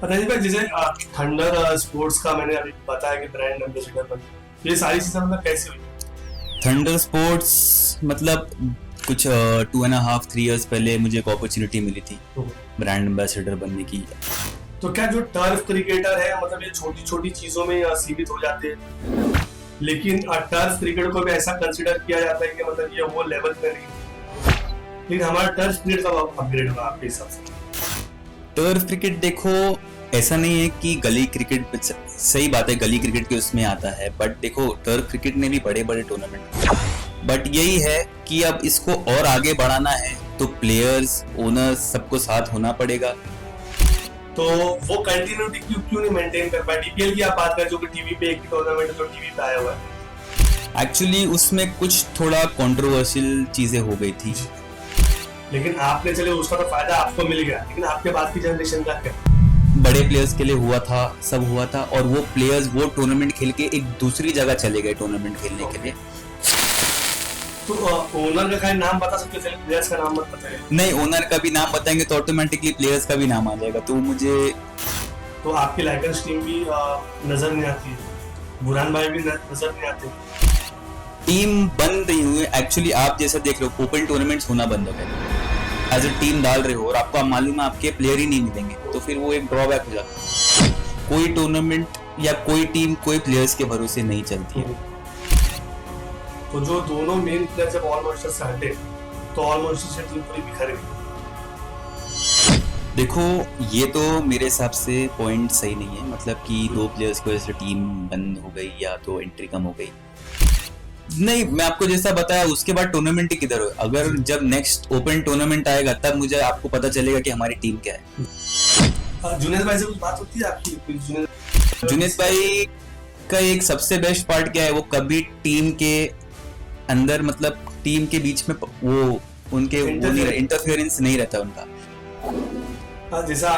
रजत भाई, जैसे thunder sports का मैंने अभी बताया कि ब्रांड एम्बेसडर बन, ये सारी चीजें मतलब कैसे हुई? थंडर स्पोर्ट्स मतलब कुछ 2.5-3 years पहले मुझे एक अपॉर्चुनिटी मिली थी तो, ब्रांड एम्बेसडर बनने की। तो क्या जो टर्फ क्रिकेटर है मतलब ये छोटी छोटी चीजों में सीमित हो जाते हैं, लेकिन टर्फ क्रिकेट को भी ऐसा कंसिडर किया जाता है कि मतलब ये वो लेवल पे नहीं, लेकिन हमारा टर्फ क्रिकेट का अपग्रेड हुआ आपके हिसाब से? टर्फ क्रिकेट देखो, ऐसा नहीं है कि गली क्रिकेट, सही बात है गली क्रिकेट के उसमें आता है, बट देखो टर्फ क्रिकेट में भी बड़े बड़े टूर्नामेंट, बट यही है कि अब इसको और आगे बढ़ाना है तो प्लेयर्स ओनर्स सबको साथ होना पड़ेगा। तो वो कंटिन्यूटी क्यों क्यों नहीं मेंटेन कर पाए? डीपीएल की आप बात करें जो कि टीवी पे एक टूर्नामेंट जो टीवी पे आया हुआ है, एक्चुअली उसमें कुछ थोड़ा कंट्रोवर्शियल चीजें हो गई थी। लेकिन आपने चले उसका तो फायदा आपको मिल गया, लेकिन आपके बाद की जनरेशन का क्या? बड़े प्लेयर्स के लिए हुआ था, सब हुआ था, और वो प्लेयर्स वो टूर्नामेंट खेल के एक दूसरी जगह चले गए टूर्नामेंट खेलने के लिए। तो ओनर का कहीं नाम बता सकते हैं? प्लेयर्स का नाम मत बताइए। नहीं, ओनर का भी नाम बताएंगे तो ऑटोमेटिकली प्लेयर्स का भी नाम आ जाएगा, तो मुझे तो आपकी लाइकर्स टीम भी नजर नहीं आती है, बुरहान भाई भी नजर नहीं आते। टीम बन रही हुई है। एक्चुअली आप जैसा देख रहे हो, ओपन टूर्नामेंट्स होना बंद हो गए, एज ए टीम डाल रहे हो और आपको मालूम है आपके प्लेयर ही नहीं मिलेंगे, तो फिर वो एक ड्रॉबैक हो जाता है। कोई टूर्नामेंट या कोई टीम कोई प्लेयर्स के भरोसे नहीं चलती है। तो जो दोनों मेन प्लेयर जब ऑलमोस्ट से हटे, तो ऑलमोस्ट से टीम पूरी बिखर गई। देखो, ये तो मेरे हिसाब से पॉइंट सही नहीं है, मतलब कि दो प्लेयर्स की वजह से टीम बंद हो गई या तो एंट्री कम हो गई। नहीं, मैं आपको जैसा बताया उसके बाद टूर्नामेंट ही किधर हो, अगर जब नेक्स्ट ओपन टूर्नामेंट आएगा तब मुझे आपको पता चलेगा कि हमारी टीम क्या है। जुनेद भाई से कुछ बात होती है आपकी? जुनेद भाई का एक सबसे बेस्ट पार्ट क्या है, वो कभी टीम के अंदर, मतलब टीम के बीच में वो उनके इंटरफेरेंस नहीं रहता उनका। जैसा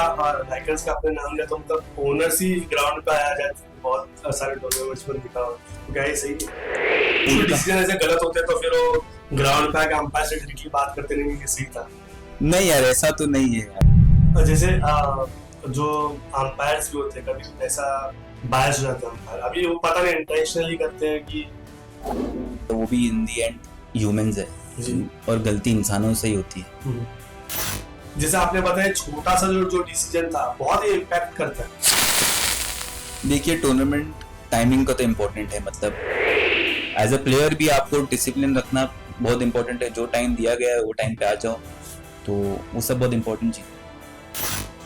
लाइकर्स का आपने नाम लिया, तो मतलब ओनर्स ही ग्राउंड पे आया जाए बहुत सारे टूर्नामेंट्स में दिखा हो, तो क्या ये सही है? कोई डिसीजन ऐसे गलत होते तो फिर वो ग्राउंड पे आके अंपायर से डायरेक्टली बात करते नहीं कि सही था? नहीं यार, ऐसा तो नहीं है यार। जैसे जो अंपायर्स भी होते हैं कभी ऐसा बायस हो जाते हैं अंपायर, अभी वो पता नहीं इंटेंशनली करते हैं कि, तो वो भी इन दी एंड ह्यूमंस है जी, और गलती इंसानों से ही होती है। जैसे आपने बताया छोटा सा जो डिसीजन था बहुत ही इम्पैक्ट करता है। देखिए, टूर्नामेंट टाइमिंग का तो इम्पोर्टेंट है, मतलब एज अ प्लेयर भी आपको डिसिप्लिन रखना बहुत इम्पोर्टेंट है। जो टाइम दिया गया है वो टाइम पे आ जाओ, तो वो सब बहुत इम्पोर्टेंट चीज।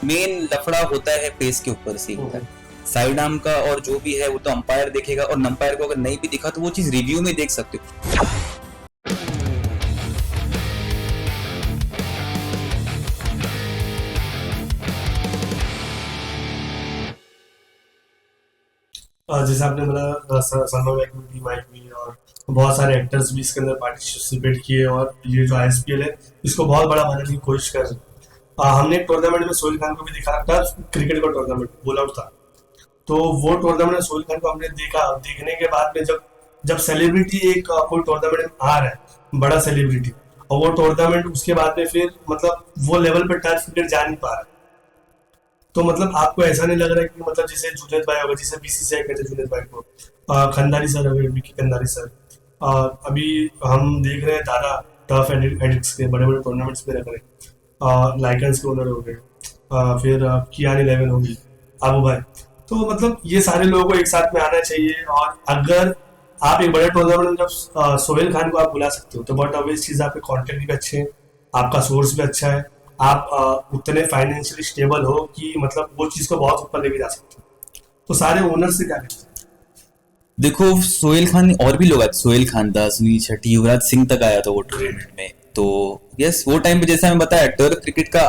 मेन लफड़ा होता है पेस के ऊपर से होता है, साइड आर्म का, और जो भी है वो तो अंपायर देखेगा, और अंपायर को अगर नहीं भी दिखा तो वो चीज रिव्यू में देख सकते हो। जैसे आपने बोला सलमान भाई की टीम आई हुई है और बहुत सारे एक्टर्स भी इसके अंदर पार्टिसिपेट किए, और ये जो आईएसपीएल है इसको बहुत बड़ा बनाने की कोशिश कर रहे हैं। हमने एक टूर्नामेंट में सोहेल खान को भी दिखा था, क्रिकेट का टूर्नामेंट बोल आउट था, तो वो टूर्नामेंट में सोहेल खान को हमने देखा। देखने के बाद में जब जब सेलिब्रिटी एक कोई टूर्नामेंट में आ रहा है, बड़ा सेलिब्रिटी, और वो टूर्नामेंट उसके बाद में फिर मतलब वो लेवल पे टच क्रिकेट जा नहीं पा रहा है, तो मतलब आपको ऐसा नहीं लग रहा है कि मतलब जैसे जुनेद भाई होगा, जैसे बीसीसीआई कहते हैं जुनेद भाई को, खंडारी सर हो गए, विकी खंडारी सर, अभी हम देख रहे हैं दादा टफ एडिक्स के बड़े बड़े टूर्नामेंट्स में रख रहे हैं, लाइकन्स के ओनर हो गए, फिर कियान 11 होगी, आबू भाई। तो मतलब ये सारे लोगों को एक साथ में आना चाहिए, और अगर आप एक बड़े टूर्नामेंट में जब सोहेल खान को आप बुला सकते हो, तो बहुत ऑब्वियस चीज, आपके कॉन्टेक्ट भी अच्छे हैं, आपका सोर्स भी अच्छा है, आप उतने फाइनेंशियली स्टेबल हो कि मतलब वो चीज को बहुत ऊपर लेके जा सकते हो, तो सारे ओनर से क्या कहते हैं? देखो, सोहेल खान और भी लोग आए, सोहेल खान था, सुनील शेट्टी, युवराज सिंह तक आया था वो टूर्नामेंट में। तो यस, वो टाइम पे जैसा मैं बताया टर्फ क्रिकेट का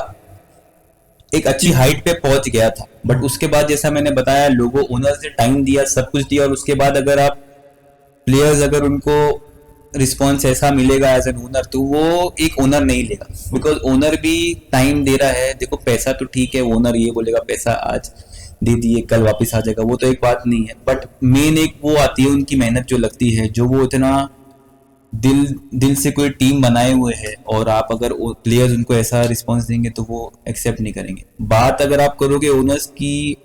एक अच्छी हाइट पे पहुंच गया था, बट उसके बाद जैसा मैंने बताया लोगों ओनर्स ने टाइम दिया, सब कुछ दिया, और उसके बाद अगर आप प्लेयर्स, अगर उनको रिस्पॉन्स ऐसा मिलेगा एज एन ओनर, तो वो एक ओनर नहीं लेगा, बिकॉज ओनर भी टाइम दे रहा है। देखो, पैसा तो ठीक है, ओनर ये बोलेगा पैसा आज दे दिए कल वापस आ जाएगा, वो तो एक बात नहीं है, बट मेन एक वो आती है उनकी मेहनत जो लगती है, जो वो इतना दिल दिल से कोई टीम बनाए हुए है और आप अगर प्लेयर्स उनको ऐसा रिस्पांस देंगे तो वो एक्सेप्ट नहीं करेंगे। बात अगर आप करोगे ओनर्स की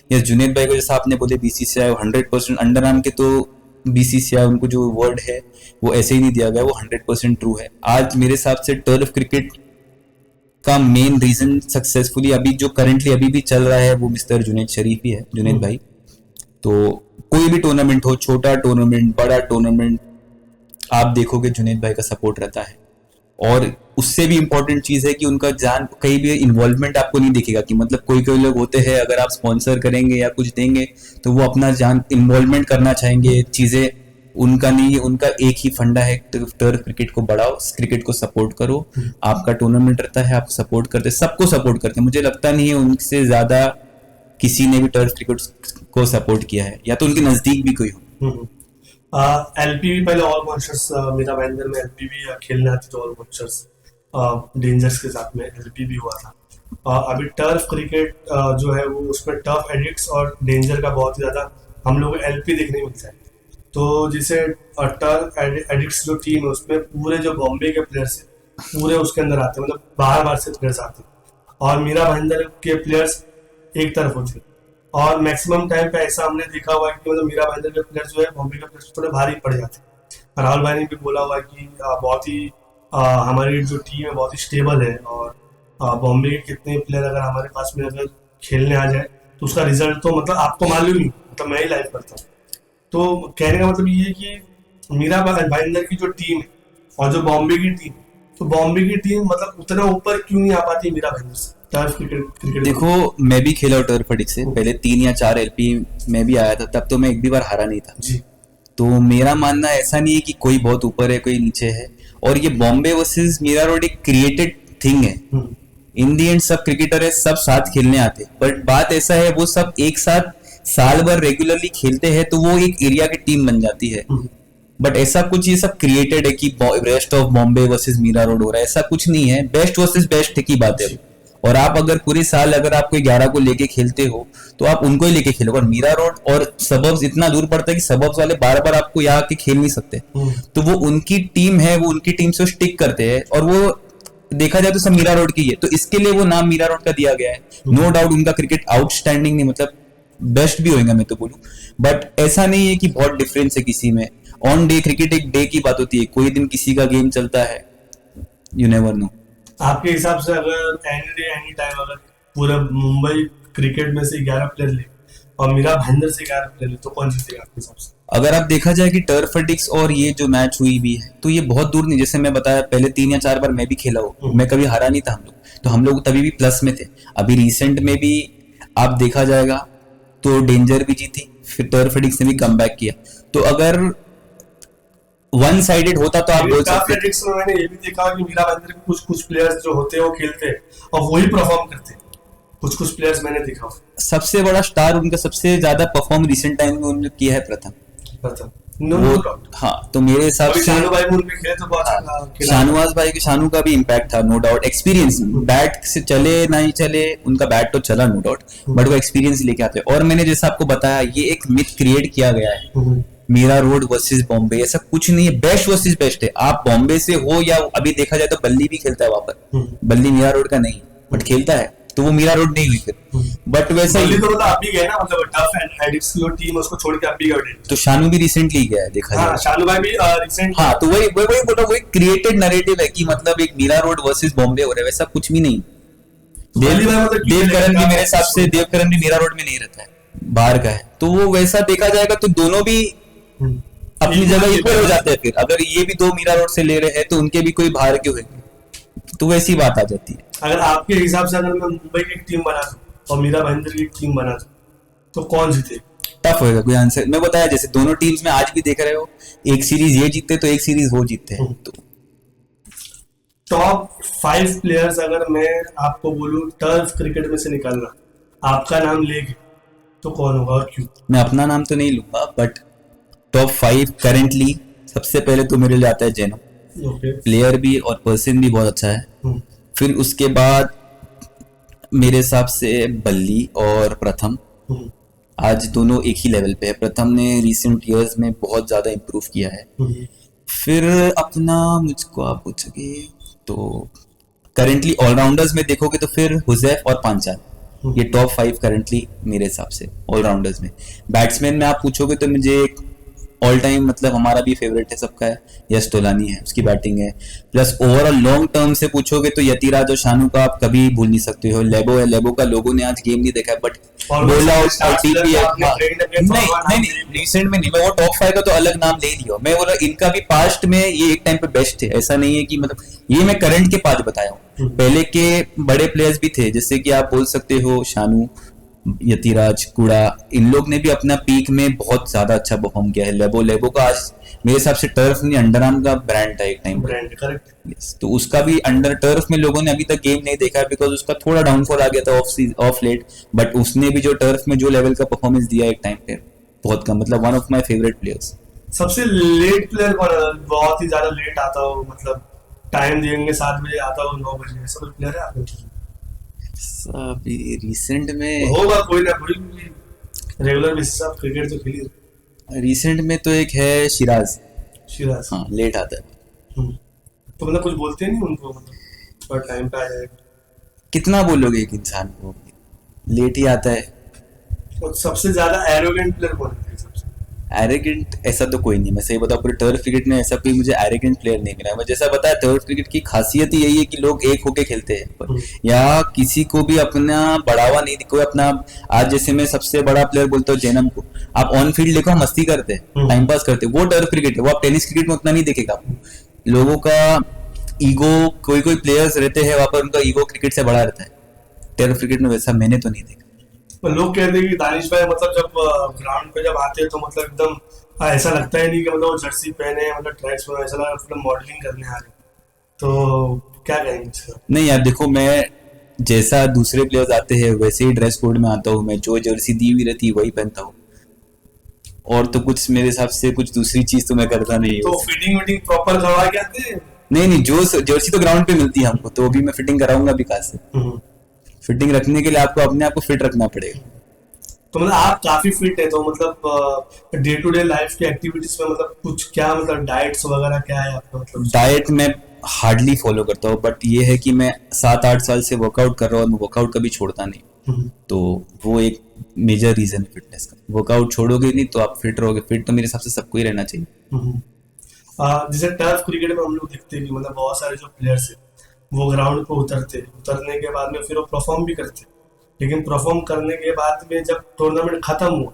या जुनेद भाई को, जैसा आपने बोले बीसीसीआई 100% अंडर आर्म के, तो बीसीसीआई उनको जो वर्ड है वो ऐसे ही नहीं दिया गया, वो 100% ट्रू है। आज मेरे हिसाब से टर्फ क्रिकेट का मेन रीजन सक्सेसफुली अभी जो करंटली अभी भी चल रहा है वो मिस्टर जुनेद शरीफ ही है, जुनेद भाई। तो कोई भी टूर्नामेंट हो, छोटा टूर्नामेंट बड़ा टूर्नामेंट, आप देखोगे जुनेद भाई का सपोर्ट रहता है। और उससे भी इम्पोर्टेंट चीज है कि उनका जान कहीं भी इन्वॉल्वमेंट आपको नहीं दिखेगा, कि मतलब कोई कोई लोग होते हैं अगर आप स्पॉन्सर करेंगे या कुछ देंगे तो वो अपना जान इन्वॉल्वमेंट करना चाहेंगे, चीजें उनका नहीं है। उनका एक ही फंडा है, टर्फ क्रिकेट को बढ़ाओ, क्रिकेट को सपोर्ट करो। आपका टूर्नामेंट रहता है, आप सपोर्ट करते, सबको सपोर्ट करते। मुझे लगता नहीं है उनसे ज्यादा किसी ने भी टर्फ क्रिकेट को सपोर्ट किया है, या तो उनके नजदीक भी कोई हो। एलपीवी पहले ऑल मॉन्स्टर्स, मेरा महेंद्र में एलपीवी खेलने आती थी, ऑल मॉन्स्टर्स डेंजर्स के साथ में एलपीवी हुआ था। अभी टर्फ क्रिकेट जो है वो उसमें टर्फ एडिक्ट्स और डेंजर का बहुत ही ज्यादा हम लोग एलपी देखने मिलता है। तो जैसे टर्फ एडिक्ट्स जो टीम है उसमें पूरे जो बॉम्बे के प्लेयर्स हैं पूरे उसके अंदर आते हैं, मतलब बाहर बाहर से प्लेयर्स आते हैं, और मीरा भाईंदर के प्लेयर्स एक तरफ होते हैं। और मैक्सिमम टाइम पे ऐसा हमने देखा हुआ है कि मतलब मीरा भाईंदर के प्लेयर्स जो है बॉम्बे के प्लेयर्स थोड़े भारी पड़ जाते हैं। राहुल भाई ने भी बोला हुआ है कि बहुत ही हमारी जो टीम है बहुत ही स्टेबल है, और बॉम्बे के कितने प्लेयर अगर हमारे पास में अगर खेलने आ जाए तो उसका रिजल्ट तो मतलब आपको मालूम ही, मतलब मैं ही लाइव करता हूँ। तो कहने का मतलब ये है कि मीरा भाईंदर की जो टीम है और जो बॉम्बे की टीम, तो बॉम्बे की टीम मतलब उतना ऊपर क्यों नहीं आ पाती मीरा भाईंदर से टर्फ क्रिकेट। देखो मैं भी खेला टर्फ एडिक्ट से पहले 3 या 4 एलपी में भी आया था, तब तो मैं एक भी बार हारा नहीं था जी। तो मेरा मानना ऐसा नहीं है कि कोई बहुत ऊपर है कोई नीचे है। और ये बॉम्बे वर्सेस मीरा रोड एक क्रिएटेड थिंग है। इन दी एंड सब क्रिकेटर है, सब साथ खेलने आते, बट बात ऐसा है वो सब एक साथ साल भर रेगुलरली खेलते हैं तो वो एक एरिया की टीम बन जाती है। बट ऐसा कुछ ये सब क्रिएटेड है कि rest of Bombay versus Mira Road हो रहा है, ऐसा कुछ नहीं है। बेस्ट वर्सेस बेस्ट की बात है। और आप अगर पूरे साल अगर आप कोई 11 को लेके खेलते हो तो आप उनको ही लेके खेलो। और मीरा रोड और सबब्स इतना दूर पड़ता है कि सबब्स वाले बार बार आपको यहाँ आके खेल नहीं सकते, तो वो उनकी टीम है, वो उनकी टीम से स्टिक करते हैं। और वो देखा जाए तो सब मीरा रोड की है, तो इसके लिए वो नाम मीरा रोड का दिया गया है। नो डाउट उनका क्रिकेट आउटस्टैंडिंग नहीं, मतलब बेस्ट भी होगा मैं तो बोलूं, बट ऐसा नहीं है कि बहुत डिफरेंस है किसी में। ऑन डे क्रिकेट एक डे की बात होती है, कोई दिन किसी का गेम चलता है, यू नेवर नो। आपके हिसाब से अगर एनी डे एनी टाइम अगर पूरा मुंबई क्रिकेट में से 11 प्लेयर ले और मीरा भाईंदर से 11 प्लेयर ले तो कौन जीतेगा आपके हिसाब से? अगर आप देखा जाए कि टर्फ एडिक्स और ये जो मैच हुई भी है तो ये बहुत दूर नहीं, जैसे मैं बताया पहले 3 या 4 बार मैं भी खेला हूँ, मैं कभी हारा नहीं था। हम लोग तभी भी प्लस में थे। अभी रिसेंट में भी आप देखा जाएगा तो डेंजर भी जीती, फिर टर्फ एडिक्स ने भी कम बैक किया। तो अगर वन साइडेड होता तो आप बोल सकते हैं। में मैंने ये भी देखा कि मीरा भाईंदर के कुछ प्लेयर्स जो होते हैं वो खेलते हैं और वही परफॉर्म करते हैं। कुछ प्लेयर्स मैंने देखा। सबसे बड़ा स्टार उनका सबसे ज्यादा परफॉर्म रिसेंट टाइम में उन्होंने किया है प्रथम। हाँ, तो मेरे हिसाब से शाहनवाज भाई के शानू का भी इम्पैक्ट था, नो डाउट। एक्सपीरियंस, बैट से चले नहीं चले, उनका बैट तो चला नो डाउट, बट वो एक्सपीरियंस लेके आते। और मैंने जैसा आपको बताया ये एक मिथ क्रिएट किया गया है मीरा रोड वर्सेस बॉम्बे, ऐसा कुछ नहीं है। बेस्ट वर्सेस बेस्ट है। आप बॉम्बे से हो या अभी देखा जाए तो बल्ली भी खेलता है वहां पर, बल्ली मीरा रोड का नहीं बट खेलता है, तो वो मीरा रोड नहीं हुई फिर। बट वैसा ही तो आप भी गए ना, मतलब टफ एडिक्ट्स की टीम उसको छोड़ के आप भी गए। तो शानू भी रिसेंटली गया है देखा जाए। शानू भाई भी रिसेंट। हाँ, तो वही बोला, वही क्रिएटेड नैरेटिव है कि मतलब एक मीरा रोड वर्सेस बॉम्बे हो रहा है, वैसा कुछ भी नहीं। देवकरण भी मेरे हिसाब से देवकरण भी मीरा रोड में नहीं रहता है, बाहर का है, तो वो वैसा देखा जाएगा तो दोनों भी अपनी जगह इक्वल हो जाते हैं। फिर अगर ये भी 2 मीरा रोड से ले रहे हैं तो उनके भी कोई बाहर क्यों है, तो वैसी बात आ जाती है। अगर आपके हिसाब से अगर मैं मुंबई की टीम बना दूं और मीरा भाईंदर की टीम बना दूं तो कौन जीते? टफ होएगा, कोई आंसर। मैं बताया जैसे दोनों टीम्स में आज भी देख रहे हो, एक सीरीज ये जीतते तो एक सीरीज वो जीतते हैं। तो टॉप 5 प्लेयर्स अगर मैं आपको बोलूं टर्फ क्रिकेट में से निकालना, आपका नाम लेके तो कौन होगा और क्यों? मैं अपना नाम तो नहीं लूंगा, बट टॉप 5 करेंटली सबसे पहले तो मेरे लिए आता है जैनो। प्लेयर भी और पर्सन भी बहुत अच्छा है। फिर उसके बाद मेरे हिसाब से बल्ली और प्रथम, आज दोनों एक ही लेवल पे है। प्रथम ने रिसेंट ईयर्स में बहुत ज्यादा इम्प्रूव किया है। फिर अपना मुझको आप पूछोगे तो करेंटली ऑलराउंडर्स में देखोगे तो फिर हुजैफ और पांचाल ये टॉप 5 करेंटली मेरे हिसाब से ऑलराउंडर्स में। बैट्समैन में आप पूछोगे तो मुझे ऑल टाइम मतलब हमारा भी फेवरेट है सबका है यश तोलानी है, उसकी बैटिंग है। प्लस ओवरऑल लॉन्ग टर्म से पूछोगे तो यतिराज और शानू का आप कभी भूल नहीं सकते हो। लेबो है, लेबो का लोगों ने आज गेम नहीं देखा है बट बोला और टीपी है। हाँ, नहीं रिसेंट में नहीं, मैं वो टॉप 5 का तो अलग नाम ले लिया, मैं बोला इनका भी पास्ट में ये एक टाइम पे बेस्ट थे। ऐसा नहीं है कि मतलब ये मैं करंट के 5 बताया हूँ, पहले के बड़े प्लेयर्स भी थे जैसे कि आप बोल सकते हो शानू, यतिराज, कुड़ा, इन लोग ने भी अपना पीक में बहुत ज्यादा अच्छा परफॉर्म किया है। लेबो का आज मेरे हिसाब से टर्फ नहीं अंडरआर्म का ब्रांड था एक टाइम ब्रांड करेक्ट। yes, तो उसका भी अंडर टर्फ में लोगों ने अभी तक गेम नहीं देखा बिकॉज उसका थोड़ा डाउनफॉल आ गया था ऑफ लेट, बट उसने भी जो टर्फ में जो लेवल का परफॉर्मेंस दिया एक टाइम पे बहुत कम, मतलब one of my favourite players. सबसे लेट प्लेयर कौन है? बहुत ही ज्यादा लेट आता हो, मतलब टाइम देंगे 7 बजे आता हो 9 बजे, ऐसा कोई प्लेयर है आपके? अभी रिसेंट में होगा कोई ना कोई, रेगुलर बेसिस आप क्रिकेट तो खेली। रिसेंट में तो एक है सिराज, सिराज हाँ लेट आता है। तो मतलब कुछ बोलते नहीं उनको, मतलब थोड़ा टाइम पे आ जाएगा? कितना बोलोगे एक इंसान को, लेट ही आता है। और सबसे ज्यादा एरोगेंट प्लेयर कौन है सबसे? एरोगेंट ऐसा तो कोई नहीं, मैं सही बताऊं पूरे टर्फ क्रिकेट में ऐसा कोई मुझे एरोगेंट प्लेयर नहीं मिला। मैं जैसा बताया टर्फ क्रिकेट की खासियत ही यही है कि लोग एक होके खेलते हैं या किसी को भी अपना बढ़ावा नहीं, कोई अपना। आज जैसे मैं सबसे बड़ा प्लेयर बोलता हूँ जैनम को, आप ऑन फील्ड देखो मस्ती करते हैं, टाइम पास करते हैं, वो टर्फ क्रिकेट है। वो आप टेनिस क्रिकेट में उतना नहीं देखेगा आपको। लोगों का ईगो, कोई कोई प्लेयर्स रहते हैं वहां पर उनका ईगो क्रिकेट से बड़ा रहता है, टर्फ क्रिकेट में वैसा मैंने तो नहीं देखा। लोग कहते हैं कि दानिश भाई मतलब जब ग्राउंड पे जब आते हैं तो मतलब एकदम ऐसा लगता है नहीं कि मतलब वो जर्सी पहने हैं, मतलब ट्रैक्स में, ऐसा लगा मतलब मॉडलिंग करने आ रहे हैं। तो क्या कहेंगे इसका? नहीं यार देखो, मैं जैसा दूसरे प्लेयर्स आते हैं वैसे ही ड्रेस कोड में आता हूँ, मैं जो जर्सी दी हुई रहती है वही पहनता हूँ, और तो कुछ मेरे हिसाब से कुछ दूसरी चीज तो मैं करता नहीं तो हूँ। फिटिंग विटिंग प्रॉपर करवा के आते हैं? नहीं, जो जर्सी तो ग्राउंड पे मिलती है हमको, तो अभी मैं फिटिंग कराऊंगा भी कहाँ से। फिटिंग रखने के लिए आपको अपने आप को फिट रखना पड़ेगा। तो मतलब आप काफी फिट है, तो मतलब डे टू डे लाइफ की एक्टिविटीज में मतलब कुछ क्या, मतलब डाइट्स वगैरह क्या है आपका? मतलब डाइट में हार्डली फॉलो करता हूँ, बट ये है कि मैं 7-8 साल से वर्कआउट कर रहा हूँ और मैं वर्कआउट कभी छोड़ता नहीं, तो वो एक मेजर रीजन है फिटनेस का। वर्कआउट छोड़ोगे नहीं तो आप फिट रहोगे। फिट तो मेरे हिसाब से सबको ही रहना चाहिए। जैसे टर्फ क्रिकेट में हम लोग देखते हैं कि मतलब बहुत सारे जो प्लेयर्स है वो ग्राउंड पे उतरने के बाद में फिर वो परफॉर्म भी करते हैं, लेकिन परफॉर्म करने के बाद में जब टूर्नामेंट खत्म हुआ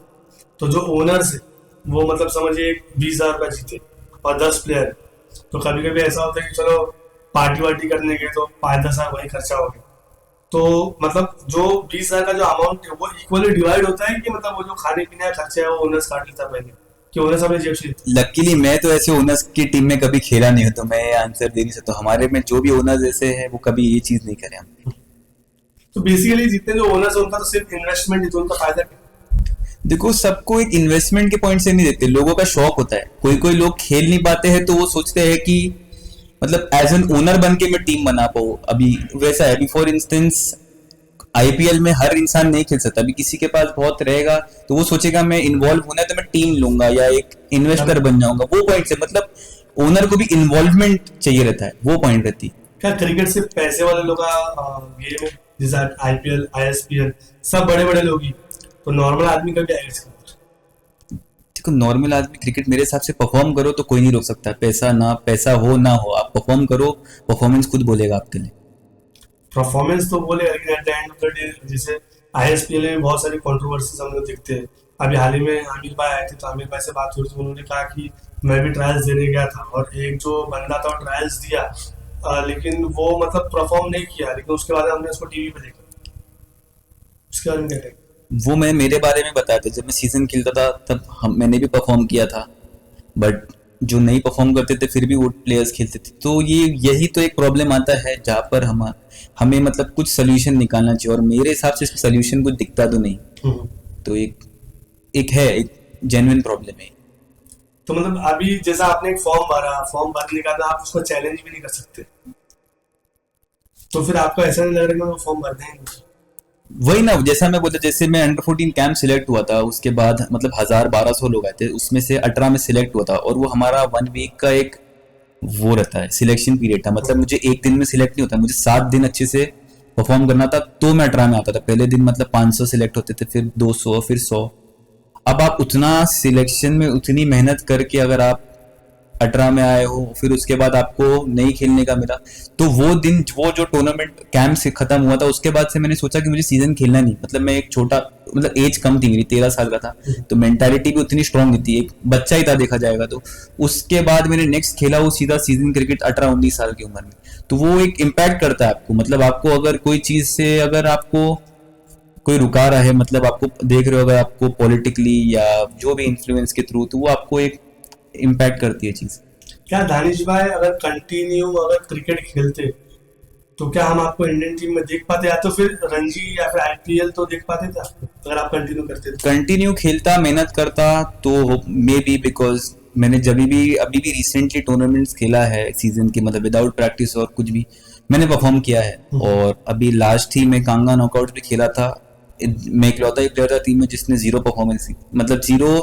तो जो ओनर्स है वो मतलब समझिए 20,000 रुपये जीते और 10 प्लेयर, तो कभी कभी ऐसा होता है कि चलो पार्टी वार्टी करने गए तो 5-10 हज़ार वही खर्चा हो गया। तो मतलब जो 20,000 का जो अमाउंट है वो इक्वली डिवाइड होता है कि मतलब वो जो खाने पीने का खर्चा है वो ओनर्स काट लेता पहले, कि ओनर्स अपने जेब से? लकीली मैं तो ऐसे ओनर्स की टीम में कभी खेला नहीं हूँ, तो मैं आंसर दे नहीं सकता। हमारे में जो भी ओनर्स ऐसे हैं वो कभी ये चीज नहीं करे हम। तो बेसिकली जितने जो ओनर्स उनका तो सिर्फ इन्वेस्टमेंट है, तो उनका फायदा क्या? देखो, सबको एक इन्वेस्टमेंट के पॉइंट से नहीं देते, लोगों का शौक होता है। कोई कोई लोग खेल नहीं पाते हैं तो वो सोचते हैं कि मतलब एज एन ओनर बन के मैं टीम बना पाऊँ। अभी वैसा है, अभी फॉर इंस्टेंस आईपीएल में हर इंसान नहीं खेल सकता। अभी किसी के पास बहुत रहेगा तो वो सोचेगा मैं इन्वॉल्व होना है तो मैं टीम लूंगा या एक इन्वेस्टर बन जाऊंगा। वो पॉइंट से मतलब ओनर को भी इन्वॉल्वमेंट चाहिए रहता है, वो पॉइंट रहती है। क्या क्रिकेट सिर्फ पैसे वाले लोग का गेम है? जैसे आईपीएल, आईएसपीएल सब बड़े बड़े लोग ही, तो नॉर्मल आदमी का क्या है इसका? देखो, नॉर्मल आदमी क्रिकेट मेरे हिसाब से परफॉर्म करो तो कोई नहीं रोक सकता। पैसा हो ना हो, आप परफॉर्म करो, परफॉर्मेंस खुद बोलेगा आपके लिए। परफॉर्मेंस तो बोले, लेकिन at the end of the day जैसे आईएसपीएल में बहुत सारी कंट्रोवर्सीज हम लोग देखते हैं। अभी हाल ही में आमिर भाई आए थे तो आमिर भाई से बात हुई थी, उन्होंने कहा कि मैं भी ट्रायल्स देने गया था और एक जो बंदा था वो ट्रायल्स दिया, लेकिन वो मतलब परफॉर्म नहीं किया, लेकिन उसके बाद हमने उसको टीवी पे देखा। उसके बारे में क्या कहेंगे? वो मैं मेरे बारे में बताया था, जब मैं सीजन खेलता था तब मैंने भी परफॉर्म किया था, बट जो नहीं परफॉर्म करते थे फिर भी वो प्लेयर्स खेलते थे। तो यही तो एक प्रॉब्लम आता है जहाँ पर हमें मतलब कुछ सोल्यूशन निकालना चाहिए, और मेरे हिसाब से इसका सोल्यूशन कुछ दिखता तो नहीं। तो एक जेन्युइन प्रॉब्लम है। तो मतलब अभी जैसा आपने एक फॉर्म भरने का था, आप उसको चैलेंज भी नहीं कर सकते, तो फिर आपको ऐसा नहीं लग रहा कि वो फॉर्म भर देंगे? वही ना, जैसा मैं बोला, जैसे मैं अंडर 14 कैंप सिलेक्ट हुआ था, उसके बाद मतलब 1,000-1,200 लोग आए थे, उसमें से 18 में सिलेक्ट हुआ था, और वो हमारा 1 वीक का एक वो रहता है, सिलेक्शन पीरियड था, मतलब मुझे एक दिन में सिलेक्ट नहीं होता, मुझे 7 दिन अच्छे से परफॉर्म करना था तो मैं 18 में आता था। पहले दिन मतलब 500 सिलेक्ट होते थे, फिर 200, फिर 100। अब आप उतना सिलेक्शन में उतनी मेहनत करके अगर आप 18 में आए हो, फिर उसके बाद आपको नहीं खेलने का मिला, तो वो दिन, वो जो टूर्नामेंट कैंप से खत्म हुआ था, उसके बाद से मैंने सोचा कि मुझे सीजन खेलना नहीं। मतलब मैं एक छोटा, मतलब एज कम थी मेरी, 13 साल का था, तो मेंटालिटी भी उतनी स्ट्रांग नहीं थी, एक बच्चा ही था देखा जाएगा। तो उसके बाद मैंने नेक्स्ट खेला वो सीधा सीजन क्रिकेट 18-19 साल की उम्र में। तो वो एक इम्पैक्ट करता है आपको, मतलब आपको अगर कोई चीज से अगर आपको कोई रुका रहा है, मतलब आपको देख रहे हो अगर आपको पॉलिटिकली या जो भी इन्फ्लुएंस के थ्रू, तो वो आपको एक इम्पैक्ट करती है चीज। क्या दानिश भाई अगर कंटिन्यू अगर क्रिकेट खेलते तो क्या हम आपको इंडियन टीम में देख पाते, या तो फिर रणजी या फिर आईपीएल तो देख पाते थे आपको अगर आप कंटिन्यू करते तो? कंटिन्यू खेलता, मेहनत करता तो मे बी, बिकॉज मैंने जब भी अभी भी रिसेंटली टूर्नामेंट्स खेला है सीजन की, मतलब विदाउट प्रैक्टिस और कुछ भी मैंने परफॉर्म किया है। और अभी लास्ट ही मैं कांगा नॉकआउट भी खेला था, मैं इकलौता ही प्लेयर था टीम में जिसने 0 परफॉर्मेंस, मतलब 0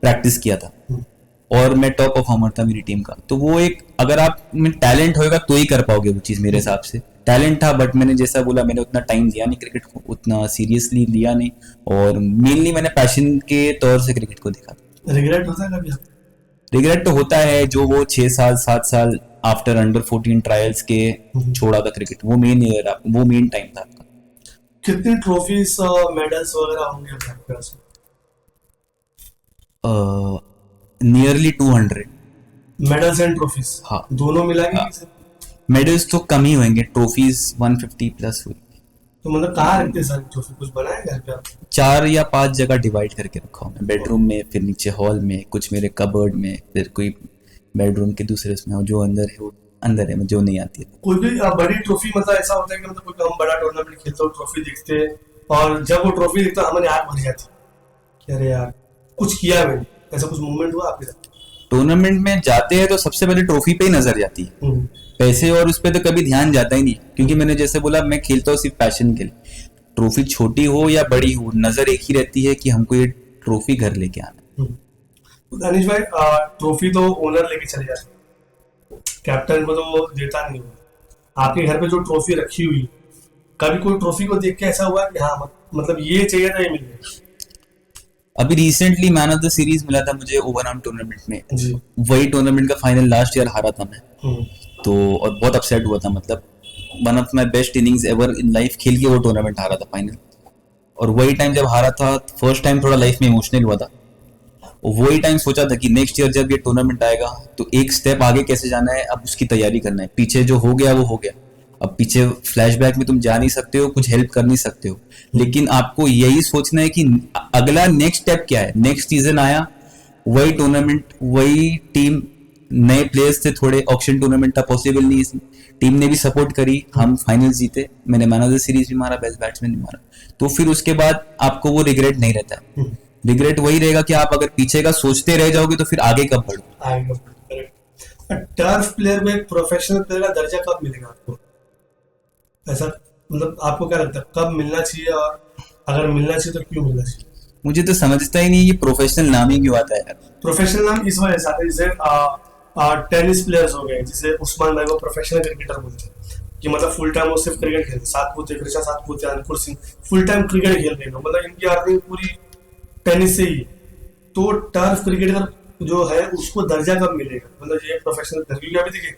प्रैक्टिस किया था, और मैं टॉप परफॉर्मर था मेरी टीम का। तो वो एक, अगर आप में टैलेंट होएगा तो ही कर पाओगे वो चीज़, मेरे हिसाब से टैलेंट था, बट मैंने जैसा बोला, मैंने उतना टाइम दिया नहीं क्रिकेट को, उतना सीरियसली लिया नहीं, और मेनली मैंने पैशन के तौर से क्रिकेट को देखा था। रिग्रेट होता है कभी आपको? रिग्रेट तो होता है, जो वो 6 साल 7 साल आफ्टर अंडर 14 ट्रायल्स के छोड़ा था क्रिकेट, वो मेन ईयर, वो मेन टाइम था आपका। कितनी ट्रॉफीज मेडल्स वगैरह होंगे अभी आपके पास? नियरली 200 मेडल्स एंड ट्रॉफीज, हाँ। दोनों मिला के? मेडल्स तो कम ही होंगे, ट्रॉफीज 150 प्लस हुई। तो मतलब कहाँ रखते हैं सारी ट्रॉफी, कुछ बनाए घर पे आप? 4 या 5 जगह डिवाइड करके रखा हूँ मैं, बेडरूम में, फिर नीचे हॉल में, कुछ मेरे कबर्ड में, फिर कोई बेडरूम के दूसरे उसमें, और जो अंदर है वो अंदर है, जो नहीं आती है। कोई भी बड़ी ट्रॉफी, मतलब ऐसा होता है कि मतलब कोई हम बड़ा टूर्नामेंट खेलते हो, ट्रॉफी देखते हैं, और जब वो ट्रॉफी देखते हमारी आंख भर जाती है कि अरे यार कुछ किया मैंने, ऐसा कुछ मूवमेंट हुआ आपके साथ? टूर्नामेंट में जाते हैं तो सबसे पहले ट्रॉफी पे ही नजर जाती है, पैसे और उस पर तो कभी ध्यान जाता ही नहीं, क्योंकि मैंने जैसे बोला मैं खेलता हूँ सिर्फ पैशन के लिए। ट्रॉफी छोटी हो या बड़ी हो, नजर एक ही रहती है कि हमको ये ट्रॉफी घर लेके आना। दानिश भाई, ट्रॉफी तो ओनर लेके चले जाते हैं, कैप्टन को तो वो देता नहीं हुआ। आपके घर पे जो ट्रॉफी रखी हुई, कभी कोई ट्रॉफी को देख के ऐसा हुआ कि हाँ मतलब ये चाहिए था, ये मिल गया? अभी recently man of the series मिला था मुझे ओवरऑल टूर्नामेंट में जी। वही टूर्नामेंट का फाइनल लास्ट ईयर हारा था मैं, तो और बहुत अपसेट हुआ था, मतलब one of my best innings ever in life खेल के वो टूर्नामेंट हारा था फाइनल। और वही टाइम जब हारा था, फर्स्ट टाइम थोड़ा लाइफ में इमोशनल हुआ था, और वही टाइम सोचा था कि नेक्स्ट ईयर जब ये टूर्नामेंट आएगा तो एक स्टेप आगे कैसे जाना है, अब उसकी तैयारी करना है। पीछे जो हो गया वो हो गया, अब पीछे फ्लैशबैक में तुम जा नहीं सकते हो, कुछ हेल्प कर नहीं सकते हो, लेकिन आपको यही सोचना है कि अगला नेक्स्ट स्टेप क्या है। नेक्स्ट सीजन आया, वही टूर्नामेंट, वही टीम, नए प्लेयर्स थे, थोड़े ऑक्शन टूर्नामेंट था, पॉसिबल नहीं है, टीम ने भी सपोर्ट करी, हम फाइनल्स जीते, मैंने मैन ऑफ द सीरीज भी मारा, बेस्ट बैट्समैन भी मारा। तो फिर उसके बाद आपको वो रिग्रेट नहीं रहता है, रिग्रेट वही रहेगा कि आप अगर पीछे का सोचते रह जाओगे तो फिर आगे कब बढ़ो। टर्फ प्लेयर में प्रोफेशनल प्लेयर का दर्जा कब मिलेगा आपको, ऐसा मतलब आपको क्या लगता है कब मिलना चाहिए, और अगर मिलना चाहिए तो क्यों मिलना चाहिए? मुझे तो समझता ही नहीं ये प्रोफेशनल नाम ही क्यों आता है यार। प्रोफेशनल नाम इस वजह से आता है, जैसे टेनिस प्लेयर्स हो गए, जैसे उस्मान भाई को प्रोफेशनल क्रिकेटर बोलते हैं कि मतलब फुल टाइम वो सिर्फ क्रिकेट खेलते, सातपुते, कृष्णा सातपुते, अंकुर सिंह फुल टाइम क्रिकेट खेल रहे हैं, मतलब इनकी अर्निंग पूरी टेनिस से ही। तो टर्फ क्रिकेटर जो है उसको दर्जा कब मिलेगा, मतलब ये प्रोफेशनल, क्योंकि अभी देखिए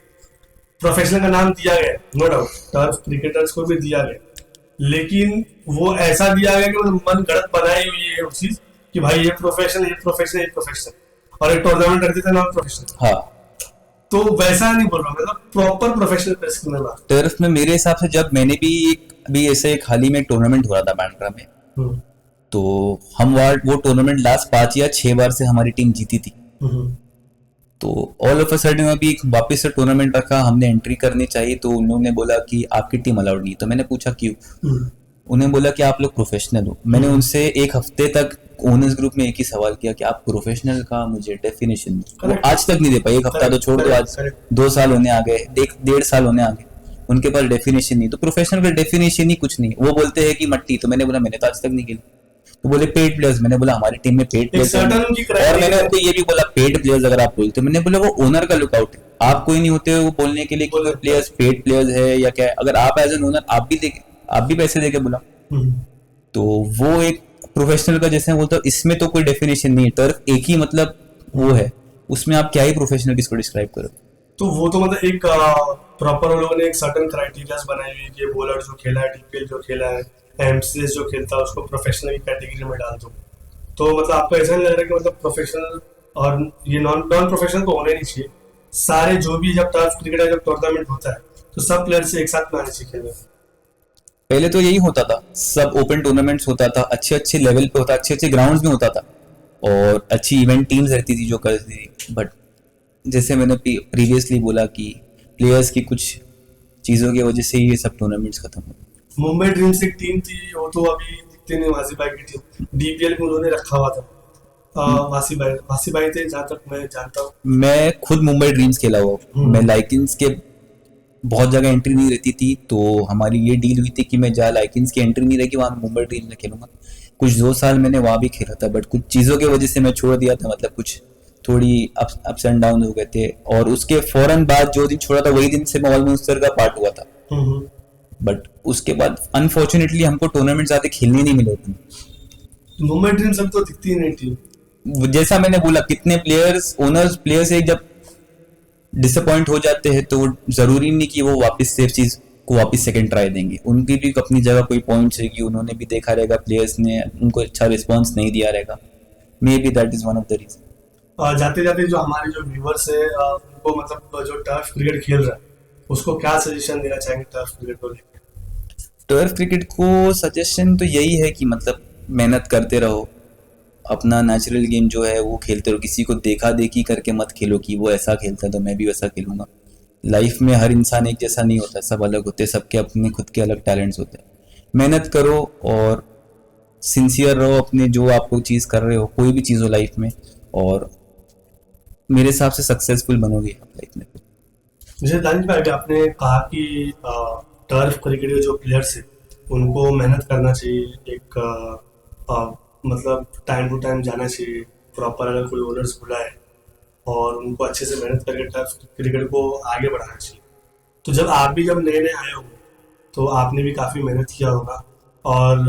प्रोफेशनल का नाम दिया गया, नो डाउट टर्फ क्रिकेटर्स को भी दिया गया, लेकिन वो ऐसा दिया गया कि मतलब मन गढ़ंत बनाई हुई है उस चीज कि भाई ये प्रोफेशनल, ये प्रोफेशनल, ये प्रोफेशनल, और एक टूर्नामेंट रख देते ना प्रोफेशनल। हाँ, तो वैसा नहीं बोल रहा, मतलब प्रॉपर प्रोफेशनल प्लेयर्स की मैं बात। टर्फ में मेरे हिसाब से जब मैंने भी अभी ऐसे एक हाल ही में एक टूर्नामेंट हुआ था बैंड्रा में, तो हम वो टूर्नामेंट लास्ट 5 या 6 बार से हमारी टीम जीती थी। तो ऑल ऑफ अ सडन अभी एक वापस से टूर्नामेंट रखा, हमने एंट्री करनी चाहिए, तो उन्होंने बोला कि आपकी टीम अलाउड नहीं। तो मैंने पूछा क्यों, उन्हें बोला कि आप लोग प्रोफेशनल हो। मैंने उनसे एक हफ्ते तक ओनर्स ग्रुप में एक ही सवाल किया कि आप प्रोफेशनल का मुझे डेफिनेशन दो, वो आज तक नहीं दे पाई। एक हफ्ता तो छोड़ दो, आज 2 साल होने आ गए, 1.5 साल होने आ गए, उनके पास डेफिनेशन नहीं। तो प्रोफेशनल का डेफिनेशन ही कुछ नहीं, वो बोलते हैं कि मट्टी। तो मैंने बोला मैंने तो आज तक नहीं खेली। तो बोले पेड प्लेयर्स, मैंने बोला हमारी टीम में पेड प्लेयर्स, और मैंने उनको ये भी बोला पेड प्लेयर्स अगर आप बोलते, मैंने बोला वो ओनर का लुकआउट है, आप कोई नहीं होते वो बोलने के लिए कि बोले प्लेयर्स पेड प्लेयर्स है या क्या है। अगर आप एज एन ओनर आप भी पैसे देके बुला, हम्म। तो वो एक प्रोफेशनल का जैसे मैं बोलता हूँ, इसमें तो कोई डेफिनेशन नहीं है, टर्फ एक ही मतलब वो है, उसमें आप क्या ही प्रोफेशनल किसको डिस्क्राइब करो। तो वो तो मतलब एक प्रॉपर उन लोगों ने एक सर्टन क्राइटेरियाज बनाई हुई है कि बॉलर जो खेला है, डीपीएल जो खेला है, एमसीएस जो खेलता है, उसको प्रोफेशनल की कैटेगरी में डाल दो। तो मतलब आपको ऐसा नहीं लग रहा कि मतलब प्रोफेशनल और ये नॉन नॉन प्रोफेशनल तो होने नहीं चाहिए, सारे जो भी जब टर्फ क्रिकेट का जब टूर्नामेंट होता है तो सब प्लेयर से एक साथ में आने चाहिए खेलने। पहले तो यही होता था, सब ओपन टूर्नामेंट्स होता था, अच्छे अच्छे लेवल पे होता, अच्छे अच्छे ग्राउंड्स में होता था, और अच्छी इवेंट टीम्स रहती थी जो करती थी। बट जैसे मैंने प्रीवियसली बोला कि प्लेयर्स की कुछ चीज़ों की वजह से ही ये सब टूर्नामेंट्स खत्म हो। मुंबई ड्रीम्स एक टीम थी, वो तो अभी दिखते नहीं, वासी भाई की टीम डीपीएल में उन्होंने रखा हुआ था। वासी भाई थे जहाँ तक मैं जानता हूँ। मैं खुद मुंबई ड्रीम्स खेला हुआ हूँ। मैं लाइकिंस के बहुत जगह एंट्री नहीं रहती थी, तो हमारी ये डील हुई थी कि मैं जहाँ लाइकिंस की एंट्री नहीं रहेगी वहाँ मुंबई ड्रीम्स में खेलूंगा। कुछ 2 साल मैंने वहाँ भी खेला था, बट कुछ चीज़ों की वजह से मैं छोड़ दिया था, मतलब कुछ थोड़ी अप्स एंड डाउन हो गए थे, और उसके फौरन बाद जो दिन छोड़ा था वही दिन से मैं ऑलमोस्ट का पार्ट हुआ था। हम्म। बट उसके बाद अनफॉर्चुनेटली हमको टूर्नामेंट ज़्यादा खेलने नहीं मिले थे। मुंबई ड्रीम्स अब तो दिखती ही नहीं टीम। जैसा मैंने बोला, कितने प्लेयर्स ओनर्स प्लेयर्स एक जब डिसअपॉइंट हो जाते हैं तो जरूरी नहीं कि वो वापस सेफ चीज को वापस सेकंड ट्राई देंगे, उनकी भी अपनी जगह कोई पॉइंट्स है कि उन्होंने भी देखा रहेगा प्लेयर्स ने उनको अच्छा रिस्पांस नहीं दिया रहेगा, maybe that is one of the reason. जाते जाते जो हमारे जो व्यूवर्स है उनको मतलब जो टर्फ क्रिकेट खेल रहा है उसको क्या सजेशन देना चाहेंगे टर्फ क्रिकेट को लेकर? टर्फ क्रिकेट को सजेशन तो यही है कि मतलब मेहनत करते रहो, अपना नेचुरल गेम जो है वो खेलते रहो, किसी को देखा देखी करके मत खेलो कि वो ऐसा खेलता है तो मैं भी वैसा खेलूंगा। लाइफ में हर इंसान एक जैसा नहीं होता, सब अलग होते हैं, सबके अपने खुद के अलग टैलेंट्स होते हैं। मेहनत करो और सिंसियर रहो अपने जो आपको चीज़ कर रहे हो, कोई भी चीज़ हो लाइफ में, और मेरे हिसाब से सक्सेसफुल बनोगे आप लाइफ में। जैसे दानिश भाई आपने कहा कि टर्फ क्रिकेट के जो प्लेयर्स हैं उनको मेहनत करना चाहिए, एक मतलब टाइम टू टाइम जाना चाहिए, प्रॉपर अगर कोई ओनर्स बुलाए और उनको अच्छे से मेहनत करके टर्फ क्रिकेट को आगे बढ़ाना चाहिए। तो जब नए नए आए होंगे तो आपने भी काफ़ी मेहनत किया होगा, और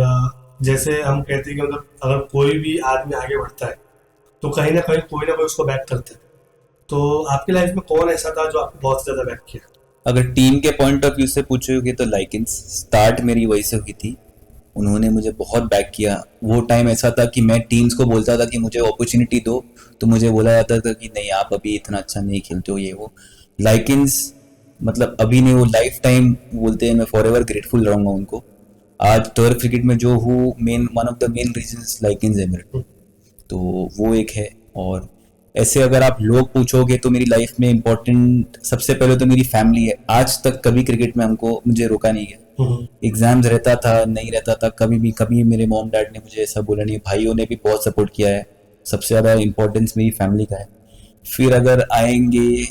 जैसे हम कहते हैं कि मतलब अगर कोई भी आदमी आगे बढ़ता है तो कहीं ना कहीं कोई ना कोई उसको बैक करता है। तो आपकी लाइफ में कौन ऐसा था जो आपको बहुत ज़्यादा बैक किया? अगर टीम के पॉइंट ऑफ व्यू से पूछोगे तो लाइकिंस स्टार्ट मेरी वही से हुई थी, उन्होंने मुझे बहुत बैक किया। वो टाइम ऐसा था कि मैं टीम्स को बोलता था कि मुझे अपॉर्चुनिटी दो, तो मुझे बोला जाता था कि नहीं आप अभी इतना अच्छा नहीं खेलते हो, ये वो। लाइकिंस मतलब अभी नहीं, वो लाइफ टाइम बोलते हैं, मैं फॉर एवर ग्रेटफुल रहूँगा उनको। आज टर्फ क्रिकेट में जो हूँ, main one of the main reasons लाइकिंस है मेरे, तो वो एक है। और ऐसे अगर आप लोग पूछोगे तो मेरी लाइफ में इम्पोर्टेंट सबसे पहले तो मेरी फैमिली है। आज तक कभी क्रिकेट में मुझे रोका नहीं गया। एग्जाम्स रहता था, नहीं रहता था, कभी मेरे मॉम डैड ने मुझे ऐसा बोला नहीं, भाइयों ने भी बहुत सपोर्ट किया है। सबसे ज़्यादा इम्पोर्टेंस मेरी फैमिली का है। फिर अगर आएंगे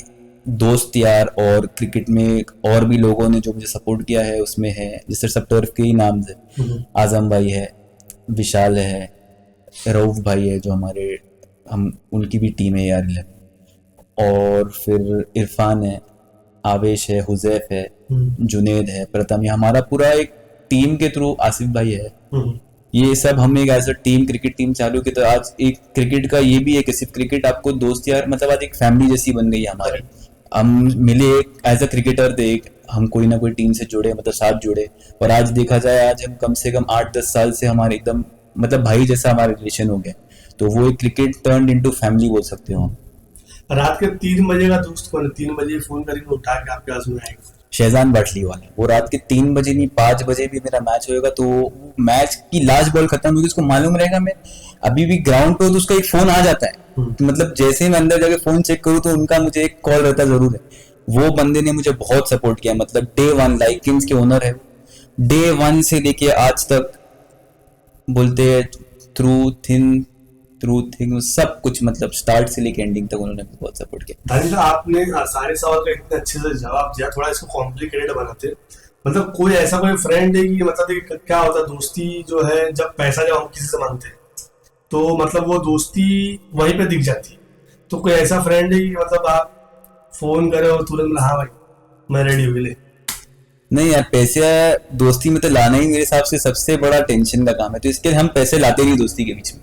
दोस्त यार, और क्रिकेट में और भी लोगों ने जो मुझे सपोर्ट किया है उसमें है, जैसे सब टर्फ के ही नाम है, आजम भाई है, विशाल है, रऊफ भाई है जो हमारे हम उनकी भी टीम है यार, और फिर इरफान है, आवेश है, हुजैफ है, जुनेद है, प्रथम, ये हमारा पूरा एक टीम के थ्रू, आसिफ भाई है, ये सब हम एक as a team cricket team चालू की। तो आज एक क्रिकेट का ये भी है कि सिर्फ क्रिकेट आपको दोस्त यार, मतलब आज एक फैमिली जैसी बन गई है हमारी। हम मिले एज अ क्रिकेटर थे, हम कोई ना कोई टीम से जुड़े, मतलब साथ जुड़े, और आज देखा जाए आज हम कम से कम 8-10 साल से हमारे एकदम मतलब भाई जैसा हमारा रिलेशन हो गया। तो वो एक क्रिकेट टर्न इनटू फैमिली बोल सकते हो हम। रात के 3 बजे का दोस्त कौन है? 3 बजे फोन करके उठा के आपके पास में आएगा? शहजान बाटली वाला। वो रात के 3 बजे नहीं 5 बजे भी मेरा मैच होएगा, तो मैच की लास्ट बॉल खत्म होगी, उसको मालूम रहेगा मैं अभी भी ग्राउंड पे, तो उसका एक फोन आ जाता है। तो मतलब जैसे ही मैं अंदर जाके फोन चेक करूँ तो उनका मुझे एक कॉल रहता जरूर है। वो बंदे ने मुझे बहुत सपोर्ट किया, मतलब डे 1 लाइकिंस के ओनर है, डे 1 से लेके आज तक बोलते हैं थ्रू थिंग सब कुछ, मतलब स्टार्ट से लेके एंडिंग तक उन्होंने बहुत सपोर्ट किया। दानिश आपने सारे सवाल का इतने अच्छे से जवाब दिया, थोड़ा इसको कॉम्प्लिकेटेड बनाते। मतलब कोई ऐसा कोई फ्रेंड है कि मतलब क्या होता है दोस्ती जो है, जब पैसा जब हम किसी से मांगते हैं तो मतलब वो दोस्ती वहीं पे दिख जाती है। तो कोई ऐसा फ्रेंड है कि मतलब आप फोन करे और तुरंत बोला, हाँ भाई मैं रेडी हो गई। नहीं यार, पैसे दोस्ती में तो लाना ही मेरे हिसाब से सबसे बड़ा टेंशन का काम है, तो इसके लिए हम पैसे लाते नहीं दोस्ती के बीच में।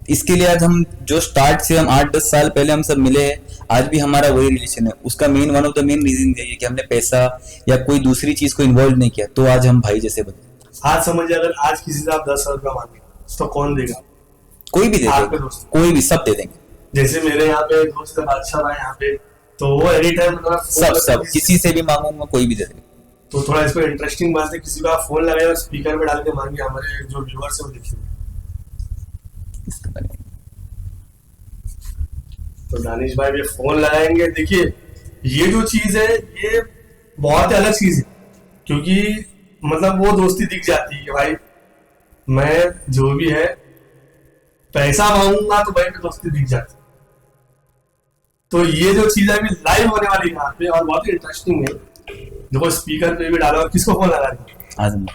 इसके लिए आज हम जो स्टार्ट से हम 8-10 साल पहले हम सब मिले हैं, आज भी हमारा वही रिलेशन है। उसका one of the main reason यही है कि हमने पैसा या कोई दूसरी चीज को इन्वॉल्व नहीं किया, तो आज हम भाई जैसे बने। आज समझिए, अगर आज किसी से आप 10,000 रुपया मांगे तो कौन देगा? कोई भी दे आपके देगा, दोस्त। कोई भी, सब दे देंगे। जैसे मेरे यहाँ पे दोस्त है बादशाह भाई यहाँ पे, तो वो एनी टाइम सब किसी से भी मांगूंगा, कोई भी दे देगा। तो थोड़ा इसमें इंटरेस्टिंग बात है, किसी को आप फोन लगाए और स्पीकर पे डाल के मांगे, हमारे जो व्यूअर्स है वो देखेंगे। तो दानिश भाई भी फोन लगाएंगे। देखिए ये जो चीज है ये बहुत ही अलग चीज है, क्योंकि मतलब वो दोस्ती दिख जाती है कि भाई मैं जो भी है पैसा मांगूंगा तो भाई दोस्ती दिख जाती है। तो ये जो चीज है अभी लाइव होने वाली है यहाँ पे और बहुत ही इंटरेस्टिंग है। देखो स्पीकर पे भी डाला, किसको फोन लगा रहे? आजम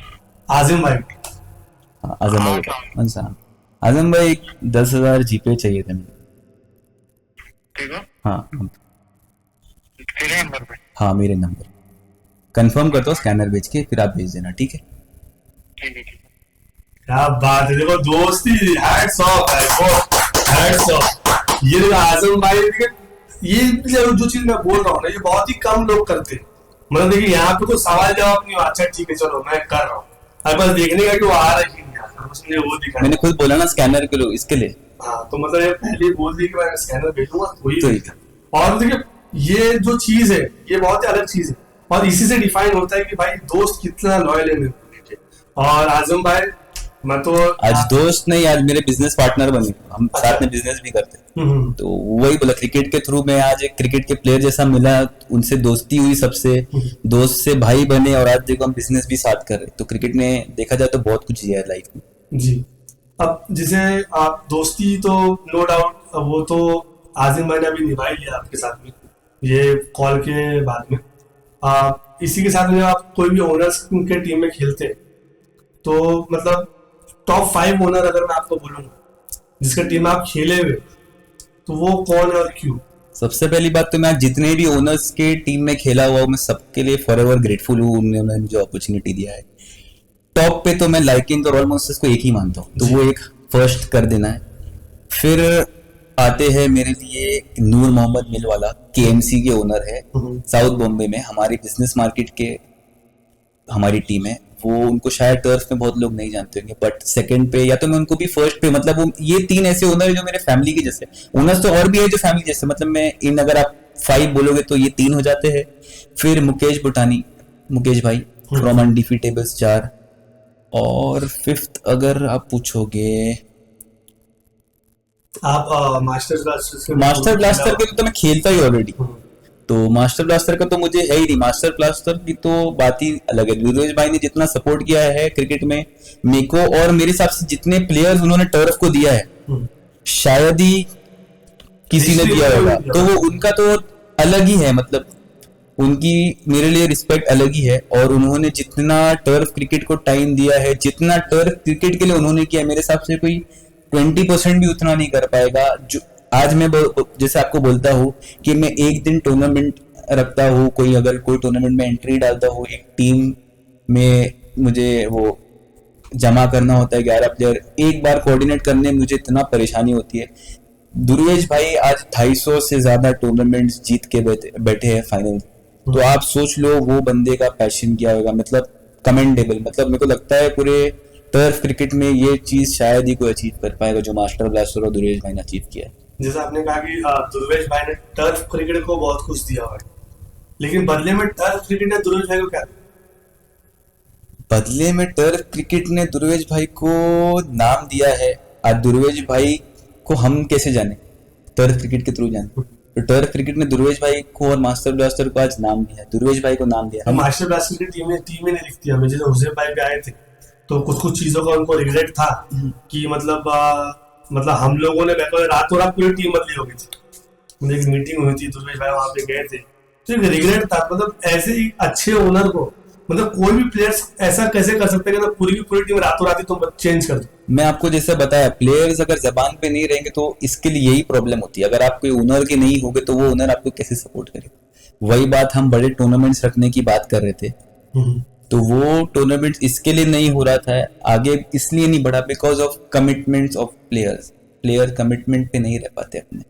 आजिम भाई। हाँ, आजम भाई अच्छा, आजम भाई 10,000 जीपे चाहिए थे मुझे। ठीक है, हाँ तेरे नंबर पे। हाँ, मेरे नंबर कंफर्म करता हूँ, स्कैनर भेज के फिर आप भेज देना, ठीक है? ठीक है, ठीक है। क्या बात है, देखो दोस्ती हैट्स ऑफ है, वो हैट्स ऑफ। ये देखो आजम भाई, देखिए ये जो चीज मैं बोल रहा हूँ ना, ये बहुत ही कम लोग करते हैं। मतलब देखिए यहाँ पे कोई सवाल जवाब नहीं हुआ, अच्छा ठीक है चलो मैं कर रहा हूँ, अब बस देखने का कि वो आ रहा है कि नहीं आ रहा, उसने वो दिखा। मैंने खुद बोला ना स्कैनर के लोग इसके लिए। हाँ तो मतलब ये पहले ही बोल दी कि मैं स्कैनर भेजूंगा तो तो ही। और देखिए ये जो चीज है ये बहुत ही अलग चीज है, और इसी से डिफाइन होता है कि भाई दोस्त कितना लॉयल है मेरे को। और आजम भाई मैं तो आज दोस्त नहीं, आज मेरे बिजनेस पार्टनर बने, हम साथ में बिजनेस भी करते हैं। तो वही बोला, क्रिकेट के थ्रू में आज एक क्रिकेट के प्लेयर जैसा मिला, उनसे दोस्ती हुई, सबसे दोस्त से भाई बने, और आज देखो हम बिजनेस भी साथ कर रहे हैं। तो क्रिकेट ने देखा जाए तो बहुत कुछ दिया है लाइफ में जी। अब जैसे आप दोस्ती तो नो डाउट वो तो आजिम भाई ने अभी निभाई लिया आपके साथ में ये कॉल के बाद में। इसी के साथ में आप कोई भी ओनर्स के टीम में खेलते हैं तो मतलब टॉप 5 ओनर अगर मैं आपको बोलूंगा जिसका टीम आप खेले हुए, तो वो कौन है और क्यों? सबसे पहली बात तो मैं आज जितने भी ओनर्स के टीम में खेला हुआ हूँ, मैं सबके लिए फॉरएवर ग्रेटफुल हूँ, उन्होंने मुझे अपॉर्चुनिटी दिया है। टॉप पे तो मैं लाइकिंग और ऑलमोस्ट को एक ही मानता हूँ, तो वो एक फर्स्ट कर देना है। फिर आते हैं मेरे लिए नूर मोहम्मद मिल वाला, केएमसी के ओनर है साउथ बॉम्बे में, हमारी बिजनेस मार्केट के हमारी टीम है वो। उनको शायद टर्फ में बहुत लोग नहीं जानते होंगे, बट सेकंड पे या तो मैं उनको भी फर्स्ट पे, मतलब वो ये 3 ऐसे ओनर है जो मेरे फैमिली के जैसे। ओनर्स तो और भी है जो फैमिली जैसे, मतलब मैं इन अगर आप 5 बोलोगे तो ये 3 हो जाते हैं। फिर मुकेश बुटानी, मुकेश भाई फ्रॉम अनडिफीटेबल्स 4, और 5th अगर आप पूछोगे आप मास्टर ब्लास्टर के तो मैं खेलता ही ऑलरेडी, तो मास्टर ब्लास्टर का तो मुझे है ही नहीं। मास्टर ब्लास्टर की तो बात ही अलग है। गुरुवेश भाई ने जितना सपोर्ट किया है क्रिकेट में मेरे को, और मेरे हिसाब से जितने प्लेयर्स उन्होंने टर्फ को दिया है शायद ही किसी ने दिया होगा, तो वो उनका तो अलग ही है। मतलब उनकी मेरे लिए रिस्पेक्ट अलग ही है, और उन्होंने जितना टर्फ क्रिकेट को टाइम दिया है, जितना टर्फ क्रिकेट के लिए उन्होंने किया, मेरे हिसाब से कोई 20% भी उतना नहीं कर पाएगा। जो आज मैं जैसे आपको बोलता हूँ कि मैं एक दिन टूर्नामेंट रखता हूँ, कोई अगर कोई टूर्नामेंट में एंट्री डालता हूँ, एक टीम में मुझे वो जमा करना होता है 11 प्लेयर, एक बार कोऑर्डिनेट करने में मुझे इतना परेशानी होती है। दुर्वेश भाई आज 250 से ज्यादा टूर्नामेंट्स जीत के बैठे हैं फाइनल, तो आप सोच लो वो बंदे का पैशन क्या होगा, मतलब कमेंडेबल। मतलब मेरे को लगता है पूरे टर्फ क्रिकेट में ये चीज शायद ही कोई अचीव कर पाएगा जो मास्टर ब्लास्टर और दुर्वेश भाई ने अचीव किया है। जैसे आपने कहा कि दुर्वेश भाई ने टर्फ क्रिकेट को बहुत कुछ दिया हुआ है, लेकिन बदले में टर्फ क्रिकेट ने दुर्वेश भाई को क्या दिया? बदले में टर्फ क्रिकेट ने दुर्वेश भाई को नाम दिया है। आज दुर्वेश भाई को हम कैसे जाने? टर्फ क्रिकेट के थ्रू जाने। तो टर्फ क्रिकेट ने दुर्वेश भाई को और मास्टर ब्लास्टर को आज नाम दिया, दुर्वेश भाई को नाम दिया। मास्टर ब्लास्टर की टीम ही नहीं दिखती हमें। जैसे हुसैन भाई भी आए थे तो कुछ चीजों का उनको रिग्रेट था कि मतलब हम लोगों ने रातों रात पूरी टीम बदली हो गई थी। एक मीटिंग हुई थी, दुर्वेश भाई वहां पे गए थे, तो एक रिग्रेट था। मतलब ऐसे ही अच्छे ओनर को, मतलब कोई भी प्लेयर्स ऐसा कैसे कर सकते हैं कि पूरी की पूरी टीम रातों रात ही तुम चेंज कर दो। मैं आपको जैसे बताया, प्लेयर्स अगर जबान पे नहीं रहेंगे तो इसके लिए यही प्रॉब्लम होती है। अगर आप कोई ओनर के नहीं होगे तो वो ओनर आपको कैसे सपोर्ट करेगा? वही बात हम बड़े टूर्नामेंट्स रखने की बात कर रहे थे, तो वो टूर्नामेंट इसके लिए नहीं हो रहा था आगे, इसलिए नहीं बढ़ा because of commitments of player commitment पे नहीं रह पाते अपने।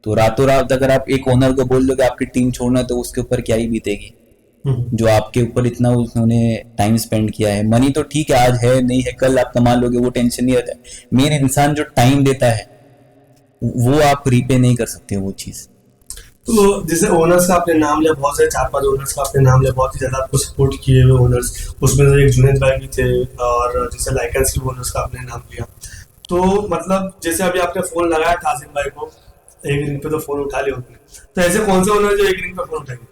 तो रातों रात अगर आप एक ओनर को बोल दो कि आपकी टीम छोड़ना, तो उसके ऊपर क्या ही बीतेगी, जो आपके ऊपर इतना उन्होंने टाइम स्पेंड किया है। मनी तो ठीक है, आज है नहीं है, कल आप कमा लोगे, वो टेंशन नहीं रहता है। मेन इंसान जो टाइम देता है वो आप रीपे नहीं कर सकते वो चीज़। तो जैसे ओनर्स का आपने नाम लिया, बहुत सारे 4-5 ओनर्स का आपने नाम लिया, बहुत ही ज्यादा आपको सपोर्ट किए हुए ओनर्स, उसमें से एक जुनेद भाई भी थे, और जैसे लाइकेंस के ओनर्स का आपने नाम लिया। तो मतलब जैसे अभी आपने फोन लगाया ताजिम भाई को, एक रिंग पे तो फोन उठा लिया उन्होंने, तो ऐसे कौन से ओनर जो एक रिंग पे फोन उठाएंगे?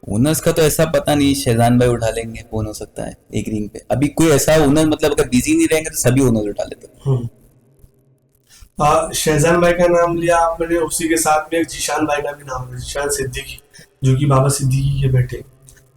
ओनर्स का तो ऐसा पता नहीं, शहजान भाई उठा लेंगे फोन, हो सकता है एक रिंग पे। अभी कोई ऐसा ओनर मतलब अगर बिजी नहीं रहेंगे तो सभी ओनर उठा लेते हैं। शहजान भाई का नाम लिया आपने, उसी के साथ में एक जीशान भाई का भी नाम लिया, जीशान सिद्दीकी, जो कि बाबा सिद्दीकी के बेटे,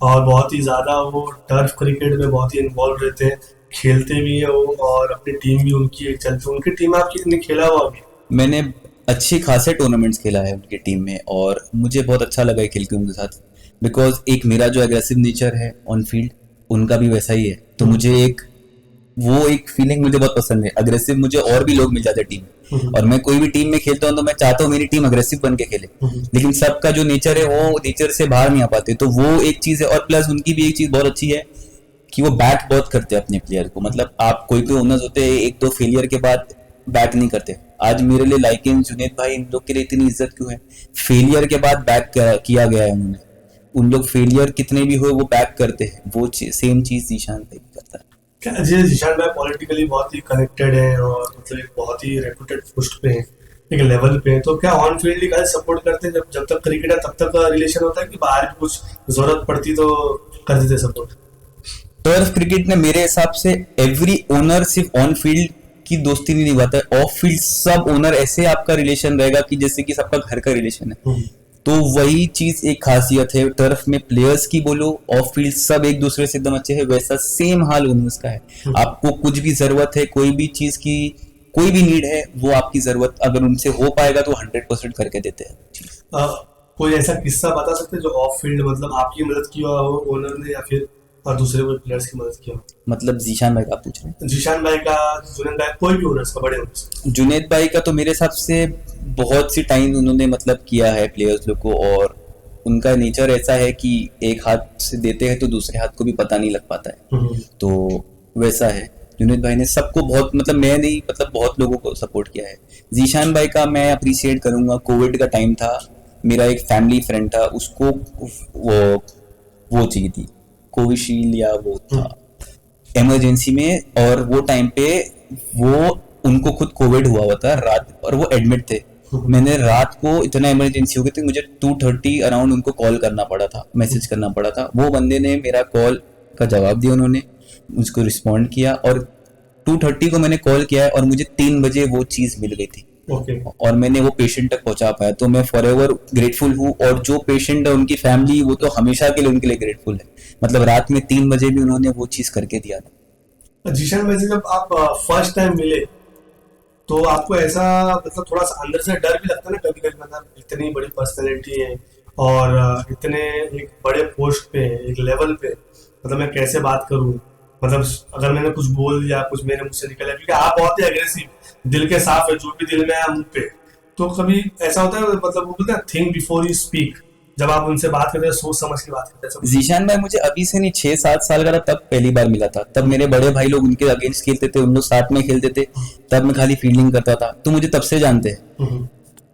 और बहुत ही ज्यादा वो टर्फ क्रिकेट में बहुत ही इन्वॉल्व रहते हैं, खेलते भी हैं वो, और अपनी टीम भी उनकी एक चलती है। उनकी टीम आपकी कितनी खेला हुआ अभी? मैंने अच्छे खासे टूर्नामेंट्स खेला है उनकी टीम में, और मुझे बहुत अच्छा लगा है खेल के उनके साथ, बिकॉज एक मेरा जो एग्रेसिव नेचर है ऑन फील्ड, उनका भी वैसा ही है। तो मुझे एक फीलिंग मुझे बहुत पसंद है, अग्रेसिव मुझे और भी लोग मिल जाते हैं टीम में, और मैं कोई भी टीम में खेलता हूँ तो मैं चाहता हूँ मेरी टीम अग्रेसिव बन के खेले, लेकिन सबका जो नेचर है वो नेचर से बाहर नहीं आ पाते। तो वो एक चीज है, और प्लस उनकी भी एक चीज बहुत अच्छी है कि वो बैक बहुत करते हैं अपने प्लेयर को। मतलब आप कोई ओनर्स होते हैं एक दो फेलियर के बाद बैक नहीं करते। आज मेरे लिए लाइकेन, जुनेद भाई, इन लोग के लिए इतनी इज्जत क्यों है? फेलियर के बाद बैक किया गया है उन्होंने, उन लोग फेलियर कितने भी हो वो बैक करते हैं। वो सेम चीज जीशान भाई करता है। क्या जी, जीशान भाई पॉलिटिकली बहुत ही कनेक्टेड है, और मतलब एक बहुत ही रेपुटेड पोस्ट पे है, एक लेवल पे है, तो क्या ऑन फील्ड ही सपोर्ट करते हैं? जब तक क्रिकेट है तब तक रिलेशन होता है, कि बाहर भी कुछ जरूरत पड़ती तो कर देते सपोर्ट? टर्फ क्रिकेट में मेरे हिसाब से एवरी ओनर सिर्फ ऑन फील्ड की दोस्ती नहीं निभाता है, ऑफ फील्ड सब ओनर ऐसे आपका रिलेशन रहेगा कि जैसे कि सबका घर का रिलेशन है। तो वही चीज एक खासियत है टर्फ में, प्लेयर्स की बोलो, ऑफ फील्ड सब एक दूसरे से एकदम अच्छे हैं। वैसा सेम हाल ओनर्स का है। आपको कुछ भी जरूरत है, कोई भी चीज की कोई भी नीड है, वो आपकी जरूरत अगर उनसे हो पाएगा तो 100% करके देते हैं। कोई ऐसा किस्सा बता सकते हैं जो ऑफ फील्ड मतलब आपकी मदद की हो ओनर ने, या फिर और दूसरे कोई प्लेयर्स की मदद की हो? मतलब जीशान भाई का पूछ रहे हैं? जीशान भाई का, जुनेद भाई, कोई भी ओनर्स का, बड़े ओनर्स? जुनेद भाई का तो मेरे हिसाब से बहुत सी टाइम उन्होंने मतलब किया है प्लेयर्स लोग को, और उनका नेचर ऐसा है कि एक हाथ से देते हैं तो दूसरे हाथ को भी पता नहीं लग पाता है। तो वैसा है। जुनेद भाई ने सबको बहुत, मतलब मैं नहीं, मतलब बहुत लोगों को सपोर्ट किया है। जीशान भाई का मैं अप्रिशिएट करूंगा, कोविड का टाइम था, मेरा एक फैमिली फ्रेंड था, उसको वो चाहिए थी कोविशील्ड या वो था इमरजेंसी में, और वो टाइम पे वो उनको खुद कोविड हुआ था रात, और वो एडमिट थे। मैंने रात को, इतना इमरजेंसी हो गई थी, मुझे 2:30 अराउंड उनको कॉल करना पड़ा था, मैसेज करना पड़ा था। वो बंदे ने मेरा कॉल का जवाब दिया, उन्होंने मुझको रिस्पॉन्ड किया, और 2:30 को मैंने कॉल किया है, और मुझे 3 बजे वो चीज़ मिल गई थी। और मैंने वो पेशेंट तक पहुंचा पाया, तो मैं फॉर एवर ग्रेटफुल हूँ। और जो पेशेंट है उनकी फैमिली, वो तो हमेशा के लिए उनके लिए ग्रेटफुल है। मतलब रात में 3 बजे भी उन्होंने वो चीज़ करके दिया था। जीशान भाई से जब आप फर्स्ट टाइम मिले, तो आपको ऐसा मतलब थोड़ा सा अंदर से डर भी लगता है ना कभी कभी, मतलब इतनी बड़ी पर्सनैलिटी है और इतने एक बड़े पोस्ट पे है, एक लेवल पे, मतलब मैं कैसे बात करूं, मतलब अगर मैंने कुछ बोल दिया, कुछ मेरे मुंह से निकल गया, क्योंकि आप बहुत ही एग्रेसिव, दिल के साफ है, जो भी दिल में है मुंह पे, तो कभी ऐसा होता है, मतलब वो बोलते हैं थिंक बिफोर यू स्पीक, जब आप उनसे बात करते हैं सोच समझ के बात करते हैं? जीशान भाई मुझे अभी से नहीं, 6-7 साल का था तब पहली बार मिला था। तब मेरे बड़े भाई लोग उनके अगेंस्ट खेलते थे, उन लोग साथ में खेलते थे, तब मैं खाली फील्डिंग करता था, तो मुझे तब से जानते हैं।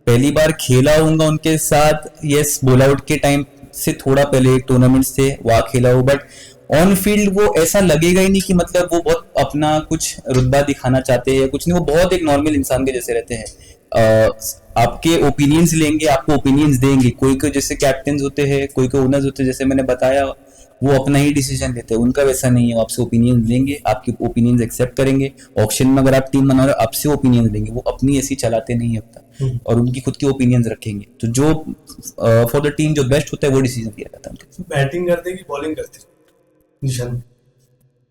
पहली बार खेला हूँ उनके साथ, यस, बॉल आउट के टाइम से थोड़ा पहले एक टूर्नामेंट्स थे वहाँ खेला हूँ, बट ऑन फील्ड वो ऐसा लगेगा ही नहीं कि मतलब वो बहुत अपना कुछ रुतबा दिखाना चाहते हैं, कुछ नहीं, वो बहुत एक नॉर्मल इंसान के जैसे रहते हैं। आपके ओपिनियंस लेंगे, आपको ओपिनियंस देंगे। कोई कोई जैसे कैप्टन होते हैं, कोई कोई ओनर्स होते हैं, जैसे मैंने बताया, वो अपना ही डिसीजन लेते हैं, उनका वैसा नहीं है। आपसे ओपिनियन लेंगे, आपके ओपिनियंस एक्सेप्ट करेंगे। ऑक्शन में अगर आप टीम बना रहे हो, आपसे ओपिनियन लेंगे, वो अपनी ऐसी चलाते नहीं है अपना, और उनकी खुद की ओपिनियंस रखेंगे। तो जो फॉर द टीम जो बेस्ट होता है वो डिसीजन लिया जाता है। बैटिंग करते कि बॉलिंग करते? निशान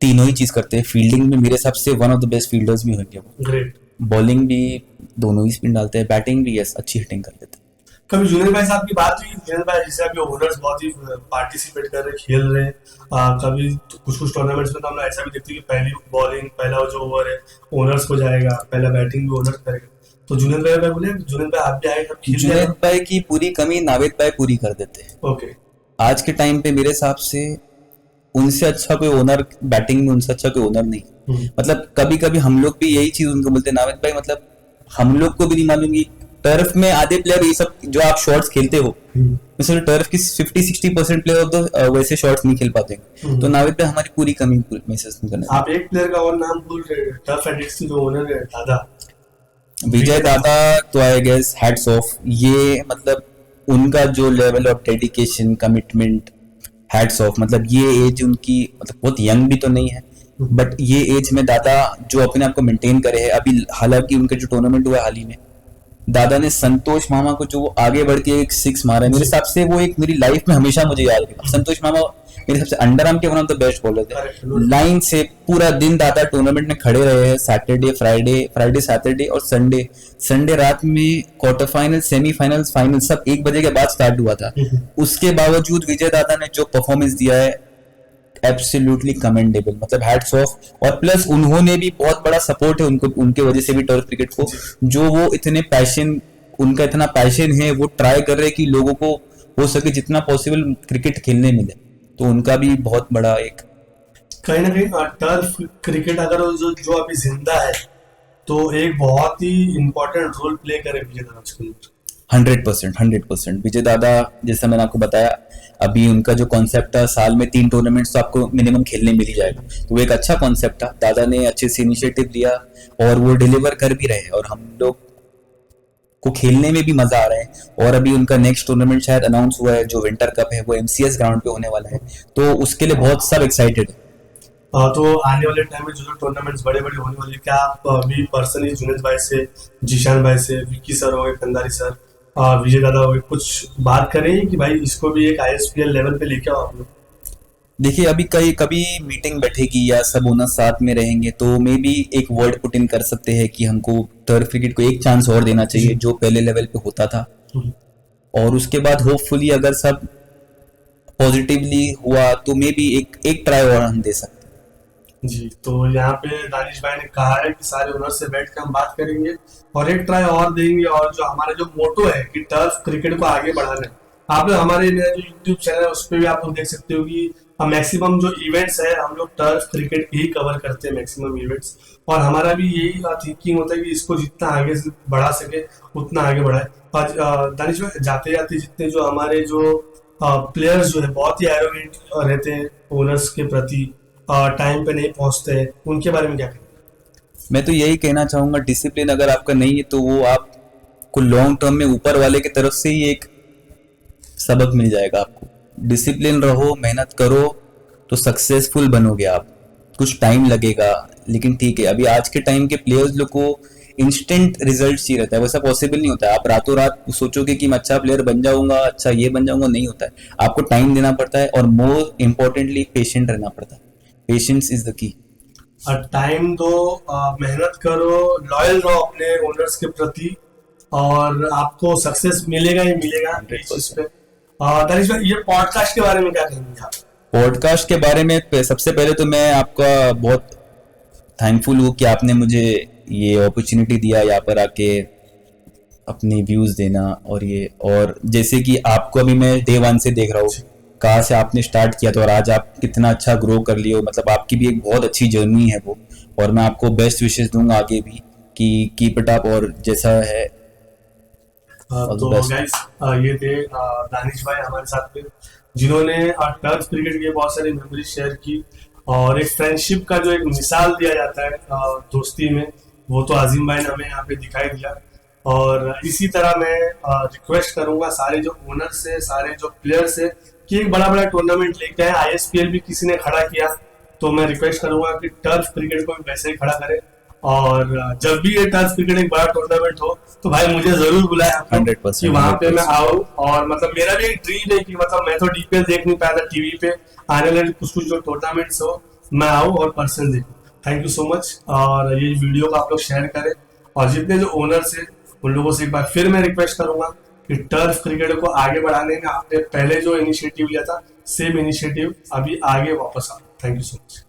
तीनों ही चीज करते हैं। फील्डिंग में मेरे हिसाब से one of the best fielders भी होंगे वो। ग्रेट। बॉलिंग भी दोनों ही स्पिन डालते हैं, बैटिंग भी यस अच्छी हिटिंग कर देते हैं। कभी जुनेद भाई साहब की बात हुई, जुनेद भाई जैसे अभी ओनर्स बहुत ही पार्टिसिपेट कर रहे, खेल रहे हैं, कभी तो कुछ कुछ टूर्नामेंट्स में तो हम लोग ऐसा भी देखते हैं कि पहली बॉलिंग, पहला जो ओवर है ओनर्स को जाएगा, पहला बैटिंग भी ओनर्स करेगा। तो जुनेद भाई बोले, जुनेद भाई आप भी आए, अब खेल जुनैद भाई की पूरी कमी नावेद भाई पूरी कर देते हैं। ओके। आज के टाइम पे मेरे हिसाब से उनसे अच्छा कोई ओनर, बैटिंग में उनसे अच्छा कोई ओनर नहीं। मतलब कभी कभी हम लोग भी यही चीज उनको बोलते हैं, नावेद भाई मतलब हम लोग को भी नहीं मालूम कि टर्फ में आधे प्लेयर ये सब जो आप शॉट्स खेलते हो, मिसल टर्फ की 50-60% प्लेयर तो वैसे शॉट्स नहीं खेल पाते। तो नावेद भाई हमारी पूरी कमी महसूस नहीं करना। आप एक प्लेयर का और नाम भूल रहे हैं, टर्फ एडिक्स की जो ओनर है, दादा विजय दादा, तो आई गेस हैट्स ऑफ। ये मतलब उनका जो level of dedication, commitment, hats off. मतलब ये एज उनकी मतलब बहुत यंग भी तो नहीं है, बट ये एज में दादा जो अपने आप को मेंटेन करे है। अभी हालांकि उनका जो टूर्नामेंट हुआ हाल ही में, दादा ने संतोष मामा को जो वो आगे बढ़ के एक 6 मारा है, मेरे हिसाब से वो एक मेरी लाइफ में हमेशा मुझे याद रहेगा। संतोष मामा मेरे हिसाब से अंडर आर्म के one of the best bowler थे। लाइन से पूरा दिन दादा टूर्नामेंट में खड़े रहे हैं, सैटरडे फ्राइडे सैटरडे और संडे रात में क्वार्टर फाइनल, सेमीफाइनल, फाइनल सब 1 बजे के बाद स्टार्ट हुआ था। उसके बावजूद विजय दादा ने जो परफॉर्मेंस दिया है, एब्सोल्युटली कमेंडेबल। मतलब हैट्स ऑफ। और प्लस उन्होंने भी बहुत बड़ा सपोर्ट है उनको, उनके वजह से भी टर्फ क्रिकेट को, जो वो इतने पैशन, उनका इतना पैशन है, वो ट्राई कर रहे हैं कि लोगों को हो सके जितना पॉसिबल क्रिकेट खेलने मिले। तो उनका भी बहुत बड़ा एक कहीं ना कहीं टर्फ क्रिकेट अगर जो अभी जिंदा है तो एक बहुत ही इम्पोर्टेंट रोल प्ले करे विजय दादा उसके अंदर। 100% विजय दादा, जैसा मैंने आपको बताया, अभी उनका जो कॉन्सेप्ट था साल में 3 टूर्नामेंट्स तो आपको मिनिमम खेलने मिल ही जाएगा। तो वो एक अच्छा कॉन्सेप्ट था, दादा ने अच्छे से इनिशिएटिव लिया और वो डिलीवर कर भी रहे हैं और हम लोग को खेलने में भी मजा आ रहा है। और अभी उनका नेक्स्ट टूर्नामेंट शायद अनाउंस हुआ है, जो विंटर कप है, वो MCS ग्राउंड पे होने वाला है। तो उसके लिए बहुत सब एक्साइटेड है। तो आने वाले टाइम में जो टूर्नामेंट्स बड़े बड़े होने वाले, क्या आप अभी पर्सनली जुनेद भाई से, जीशान भाई से, विक्की सर हो गए, कंदारी सर, विजय दादा हो गए, कुछ बात करें कि भाई इसको भी एक ISPL लेवल पे लेके आओ आप लोग? देखिए अभी कभी मीटिंग बैठेगी या सब ओनर साथ में रहेंगे तो मे बी एक वर्ड पुट इन कर सकते हैं कि हमको टर्फ क्रिकेट को एक चांस और देना चाहिए जो पहले लेवल पे होता था। और उसके बाद होपफुली अगर सब पॉजिटिवली हुआ तो मे बी एक ट्राई और हम दे सकते हैं। जी, तो यहाँ पे दानिश भाई ने कहा है कि सारे ओनर से बैठ के हम बात करेंगे और एक ट्राई और देंगे। और जो हमारा जो मोटो है कि टर्फ क्रिकेट को आगे बढ़ाना है, आप लोग हमारे मेरा जो यूट्यूब चैनल है उस पर भी आप लोग देख सकते हो कि हम मैक्सिमम जो इवेंट्स है हम लोग टर्फ क्रिकेट ही कवर करते हैं, मैक्सिमम इवेंट्स। और हमारा भी यही थिंकिंग होता है कि इसको जितना आगे से बढ़ा सके उतना आगे बढ़ाए। और दानिश भाई, जाते जाते जितने जो हमारे जो प्लेयर्स जो है बहुत ही एरोगेंट रहते हैं ओनर्स के प्रति, टाइम पे नहीं पहुंचते हैं, उनके बारे में क्या कहेंगे? मैं तो यही कहना चाहूंगा, डिसिप्लिन अगर आपका नहीं है तो वो आपको लॉन्ग टर्म में ऊपर वाले की तरफ से ही एक सबक मिल जाएगा आपको। डिसिप्लिन रहो, मेहनत करो तो सक्सेसफुल बनोगे आप। कुछ टाइम लगेगा लेकिन ठीक है। अभी आज के टाइम के प्लेयर्स लोग को इंस्टेंट रिजल्ट चाहिए रहता है, वैसा पॉसिबल नहीं होता है। आप रातों रात सोचोगे कि मैं अच्छा प्लेयर बन जाऊंगा, अच्छा ये बन जाऊंगा, नहीं होता है। आपको टाइम देना पड़ता है और मोर इम्पोर्टेंटली पेशेंट रहना पड़ता है। Patience is the key. Time दो, मेहनत करो, लॉयल रहो अपने ओनर्स के प्रति और आपको सक्सेस मिलेगा ही मिलेगा इस चीज पे। दानिश भाई, ये पॉडकास्ट के बारे में क्या कहेंगे आप? पॉडकास्ट के बारे में सबसे पहले तो मैं आपका बहुत थैंकफुल हूँ कि आपने मुझे ये अपॉर्चुनिटी दिया यहाँ पर आके अपने व्यूज देना। और जैसे कि आपको अभी मैं डे 1 से देख रहा हूँ, कहाँ से आपने स्टार्ट किया था और आज आप कितना अच्छा ग्रो कर लियो। मतलब आपकी भी एक बहुत अच्छी जर्नी है वो, और मैं आपको बेस्ट विशेस दूंगा आगे भी कि कीप इट अप। और जैसा है तो गाइस, ये थे दानिश भाई हमारे साथ में, जिन्होंने टर्फ क्रिकेट की बहुत सारी मेमोरी शेयर की और एक फ्रेंडशिप का जो एक मिसाल दिया जाता है दोस्ती में, वो तो आजिम भाई ने हमें यहाँ पे दिखाई दिया। और इसी तरह मैं रिक्वेस्ट करूंगा सारे जो ओनर से, सारे जो प्लेयर से कि एक बड़ा बड़ा टूर्नामेंट लेके आए। ISPL भी किसी ने खड़ा किया तो मैं रिक्वेस्ट करूंगा कि टर्फ क्रिकेट को भी वैसे ही खड़ा करें। और जब भी ये टर्फ क्रिकेट एक बड़ा टूर्नामेंट हो तो भाई मुझे जरूर बुलाए आप लोग, 100% कि वहां पे मैं आऊँ। और मतलब मेरा भी एक ड्रीम है कि मतलब मैं तो DPL देख नहीं पाया था टीवी पे, आने वाले कुछ जो टूर्नामेंट्स हो मैं आऊँ और पर्सन देखूँ। Thank you so much. और ये वीडियो को आप लोग शेयर करें और जितने जो ओनर्स हैं उन लोगों से एक बार फिर मैं रिक्वेस्ट करूंगा कि टर्फ क्रिकेट को आगे बढ़ाने में आपने पहले जो इनिशिएटिव लिया था सेम इनिशिएटिव अभी आगे वापस आ। Thank you so much.